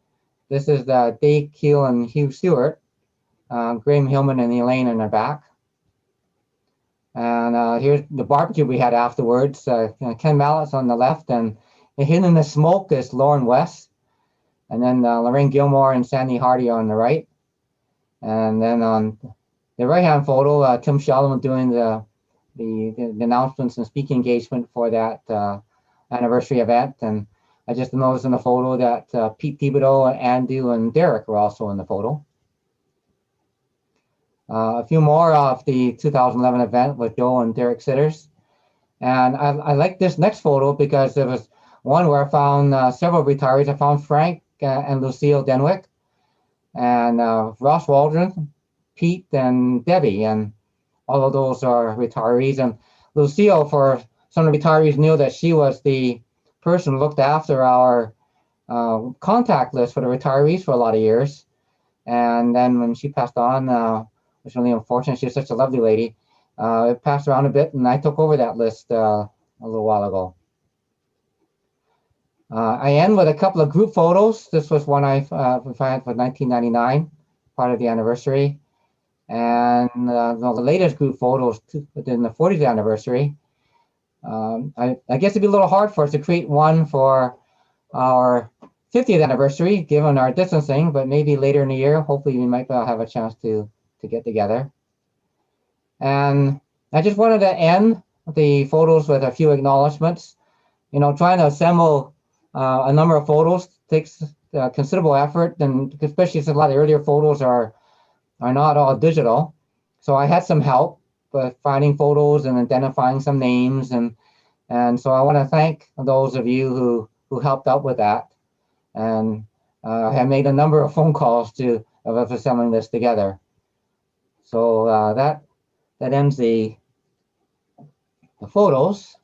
This is Dave Keel and Hugh Stewart, Graham Hillman and Elaine in their back. And here's the barbecue we had afterwards. Ken Mallett's on the left, and hidden in the smoke is Lauren West. And then Lorraine Gilmore and Sandy Hardy on the right. And then on the right-hand photo, Tim Sheldon doing the announcements and speaking engagement for that anniversary event. And I just noticed in the photo that Pete Thibodeau, Andrew, and Derek were also in the photo. A few more of the 2011 event with Joe and Derek Sitters. And I like this next photo because there was one where I found several retirees. I found Frank and Lucille Denwick, and Ross Waldron, Pete, and Debbie, and all of those are retirees. And Lucille, for some of the retirees, knew that she was the person who looked after our contact list for the retirees for a lot of years. And then when she passed on, which was really unfortunate, she was such a lovely lady, it passed around a bit, and I took over that list a little while ago. I end with a couple of group photos. This was one I found for 1999, part of the anniversary. And the latest group photos within the 40th anniversary. I guess it'd be a little hard for us to create one for our 50th anniversary, given our distancing, but maybe later in the year, hopefully we might have a chance to get together. And I just wanted to end the photos with a few acknowledgements. You know, trying to assemble a number of photos takes considerable effort, and especially since a lot of earlier photos are not all digital. So I had some help with finding photos and identifying some names, and so I want to thank those of you who helped out with that, and have made a number of phone calls of assembling this together. So that ends the photos.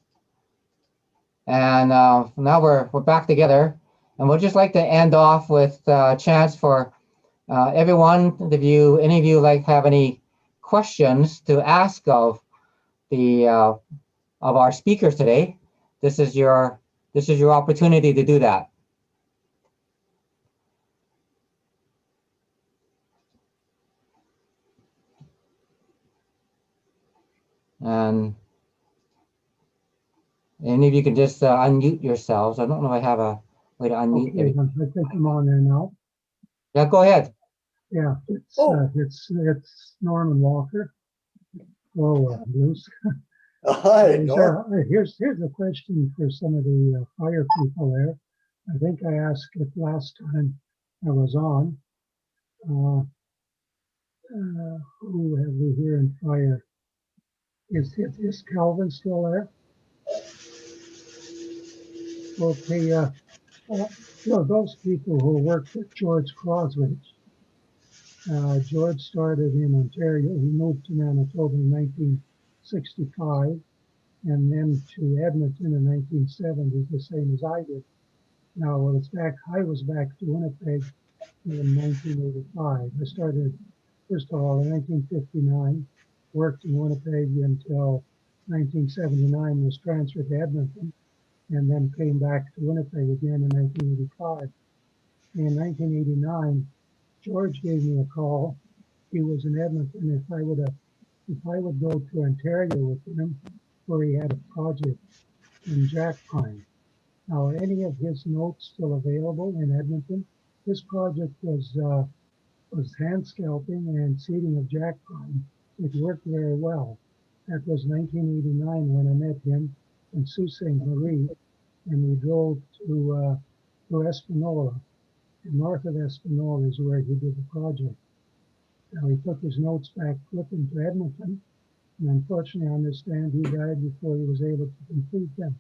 And now we're back together, and we'd just like to end off with a chance for everyone, any of you like have any questions to ask of our speakers today. This is your opportunity to do that. And any of you can just unmute yourselves. I don't know if I have a way to unmute. Okay, I think I'm on there now. Yeah, go ahead. Yeah, it's Norman Walker. Oh, Bruce. Hi, Norm. Here's a question for some of the fire people there. I think I asked it last time I was on. Who have we here in fire? Is Kelvin still there? Okay, those people who worked with George Croswich. George started in Ontario. He moved to Manitoba in 1965 and then to Edmonton in 1970, the same as I did. Now, I was back to Winnipeg in 1985. I started, first of all, in 1959, worked in Winnipeg until 1979, was transferred to Edmonton, and then came back to Winnipeg again in 1985. In 1989, George gave me a call. He was in Edmonton. If I would go to Ontario with him, where he had a project in Jack Pine. Now, are any of his notes still available in Edmonton? This project was hand scalping and seeding of jack pine. It worked very well. That was 1989 when I met him in Sault Ste. Marie, and we drove to Espanola. And north of Espanola is where he did the project. Now he took his notes back with him to Edmonton, and unfortunately, I understand he died before he was able to complete them.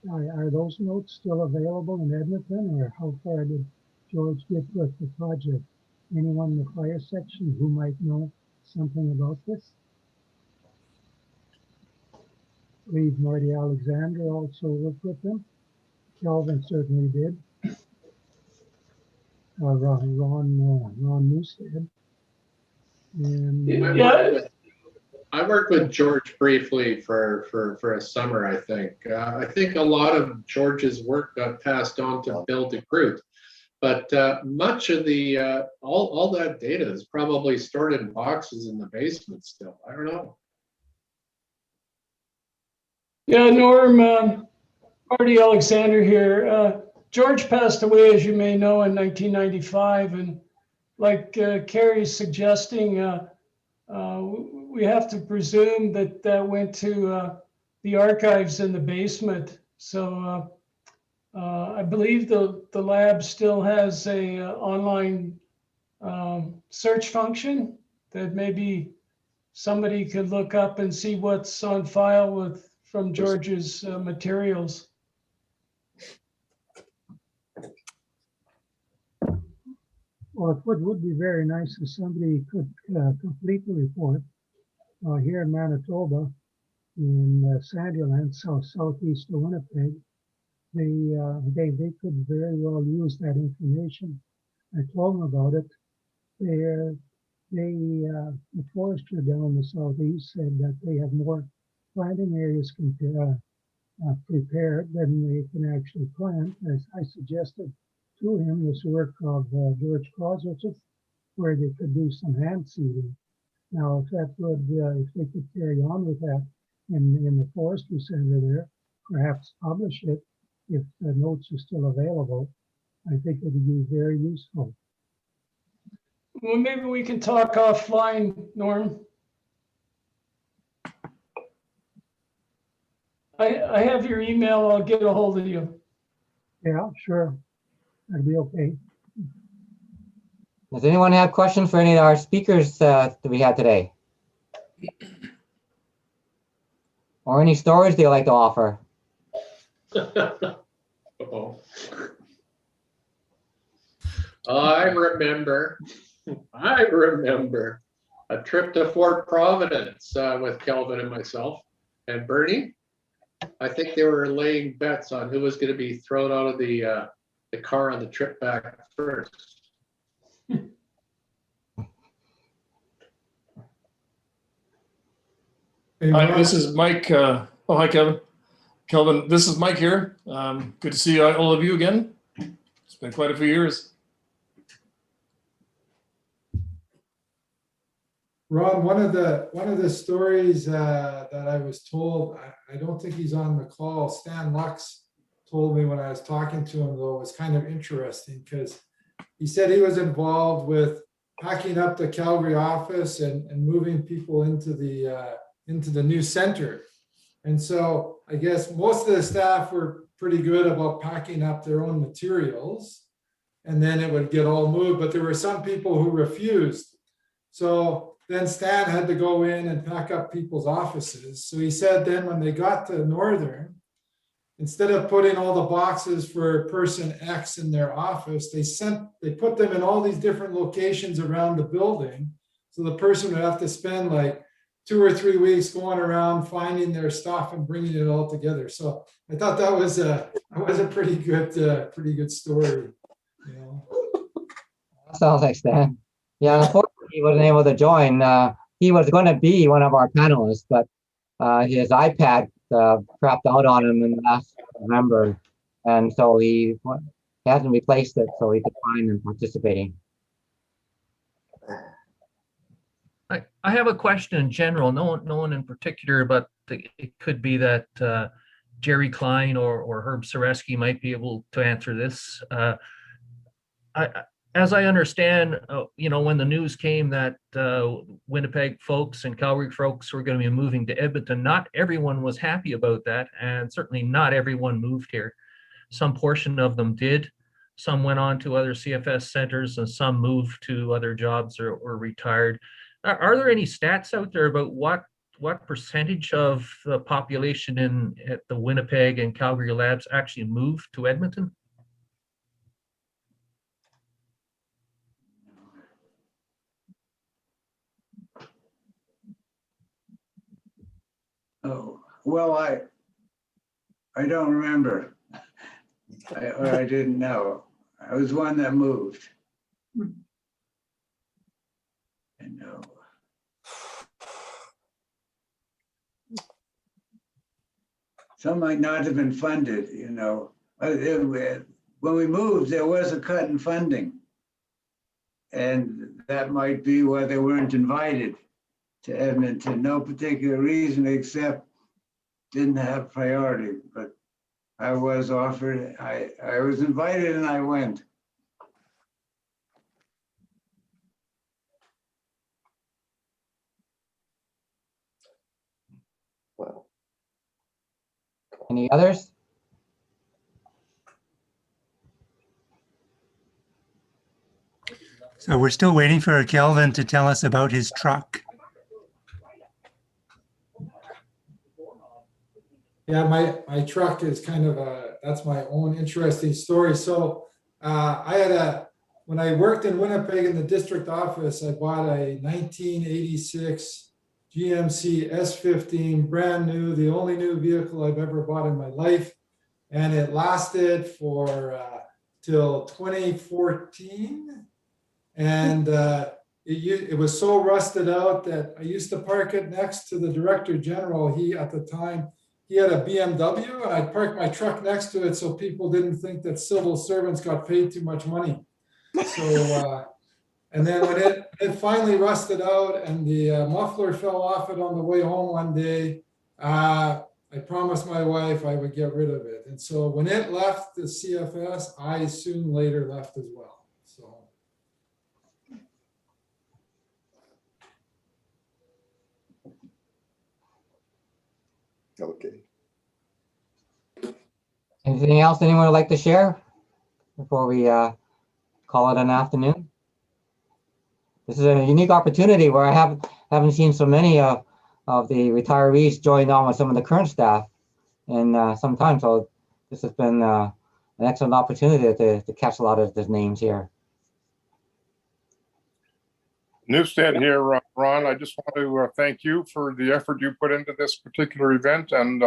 Are those notes still available in Edmonton, or how far did George get with the project? Anyone in the fire section who might know something about this? I believe Marty Alexander also worked with him. Kelvin certainly did. Ron Newstead. And, I worked with George briefly for a summer, I think. I think a lot of George's work got passed on to Bill DeCrute, but much of the, all that data is probably stored in boxes in the basement still. I don't know. Yeah, Norm, Marty Alexander here. George passed away, as you may know, in 1995, and like Carrie's suggesting, we have to presume that that went to the archives in the basement. So I believe the lab still has a online search function that maybe somebody could look up and see what's on file from George's materials. Well, what would be very nice if somebody could complete the report here in Manitoba, in Sandyland, southeast of Winnipeg. They could very well use that information. I told them about it. The forester down the southeast said that they have more planting areas prepared than they can actually plant. As I suggested to him this work of George Croswich, where they could do some hand seeding. Now, if that would, if they could carry on with that in the forestry center there, perhaps publish it if the notes are still available, I think it would be very useful. Well, maybe we can talk offline, Norm. I have your email. I'll get a hold of you. Yeah, sure. That'd be okay. Does anyone have questions for any of our speakers that we had today? Or any stories they'd like to offer? Uh-oh. I remember a trip to Fort Providence with Kelvin and myself and Bernie. I think they were laying bets on who was going to be thrown out of the car on the trip back first. Hi, this is Mike. Hi, Kevin. Kelvin, this is Mike here. Good to see all of you again. It's been quite a few years. Ron, one of the stories that I was told, I don't think he's on the call. Stan Lux told me when I was talking to him, though, it was kind of interesting because he said he was involved with packing up the Calgary office and moving people into the new center. And so I guess most of the staff were pretty good about packing up their own materials, and then it would get all moved. But there were some people who refused. So then Stan had to go in and pack up people's offices. So he said then when they got to Northern, instead of putting all the boxes for person X in their office, they put them in all these different locations around the building. So the person would have to spend like 2 or 3 weeks going around finding their stuff and bringing it all together. So I thought that was a pretty good story. You know? Sounds like Stan. Yeah, unfortunately, he wasn't able to join. He was going to be one of our panelists, but his iPad crapped out on him in last November, and so he hasn't replaced it, so he declined in participating. I have a question in general, no one in particular, but it could be that Jerry Klein or Herb Sereski might be able to answer this. As I understand, when the news came that Winnipeg folks and Calgary folks were going to be moving to Edmonton, not everyone was happy about that, and certainly not everyone moved here. Some portion of them did. Some went on to other CFS centers, and some moved to other jobs or retired. Are there any stats out there about what percentage of the population at the Winnipeg and Calgary labs actually moved to Edmonton? Oh, well, I don't remember. I didn't know. I was one that moved. I know. Some might not have been funded, you know. When we moved, there was a cut in funding. And that might be why they weren't invited to Edmonton. No particular reason except didn't have priority, but I was offered, I was invited and I went. Any others? So we're still waiting for Kelvin to tell us about his truck. Yeah, my truck is kind of that's my own interesting story. So when I worked in Winnipeg in the district office, I bought a 1986 GMC S15, brand new, the only new vehicle I've ever bought in my life. And it lasted for till 2014. And it was so rusted out that I used to park it next to the Director General. At the time, he had a BMW, and I'd park my truck next to it so people didn't think that civil servants got paid too much money. So, and then when it finally rusted out and the muffler fell off it on the way home one day, I promised my wife I would get rid of it. And so when it left the CFS, I soon later left as well. So. Okay. Anything else anyone would like to share before we call it an afternoon? This is a unique opportunity where I haven't seen so many of the retirees join on with some of the current staff in some time. So this has been an excellent opportunity to catch a lot of the names here. Newstead here, Ron. I just want to thank you for the effort you put into this particular event, and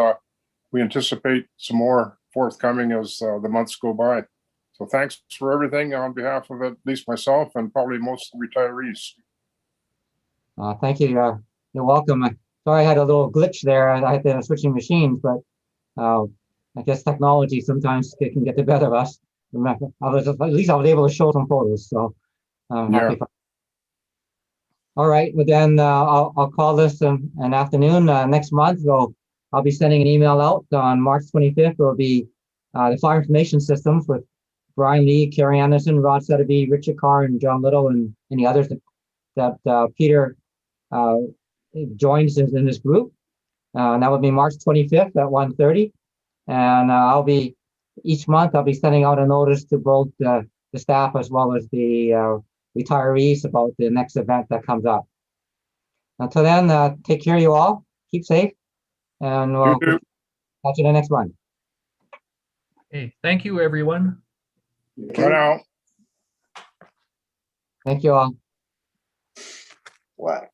we anticipate some more forthcoming as the months go by. So thanks for everything on behalf of at least myself and probably most of the retirees. Thank you. You're welcome. Sorry I had a little glitch there. I had to switching machines, but I guess technology sometimes can get the better of us. At least I was able to show some photos, so I'm happy. All right, well then I'll call this an afternoon. Next month, I'll be sending an email out on March 25th. It will be the fire information systems with Brian Lee, Carrie Anderson, Rod Sutterby, Richard Carr, and John Little, and any others that Peter joins in this group. And that will be March 25th at 1:30. And each month I'll be sending out a notice to both the staff as well as the retirees about the next event that comes up. Until then, take care, you all. Keep safe, and we'll You too. catch you in the next one. Hey, thank you, everyone. Bye now. Thank you all. Whack.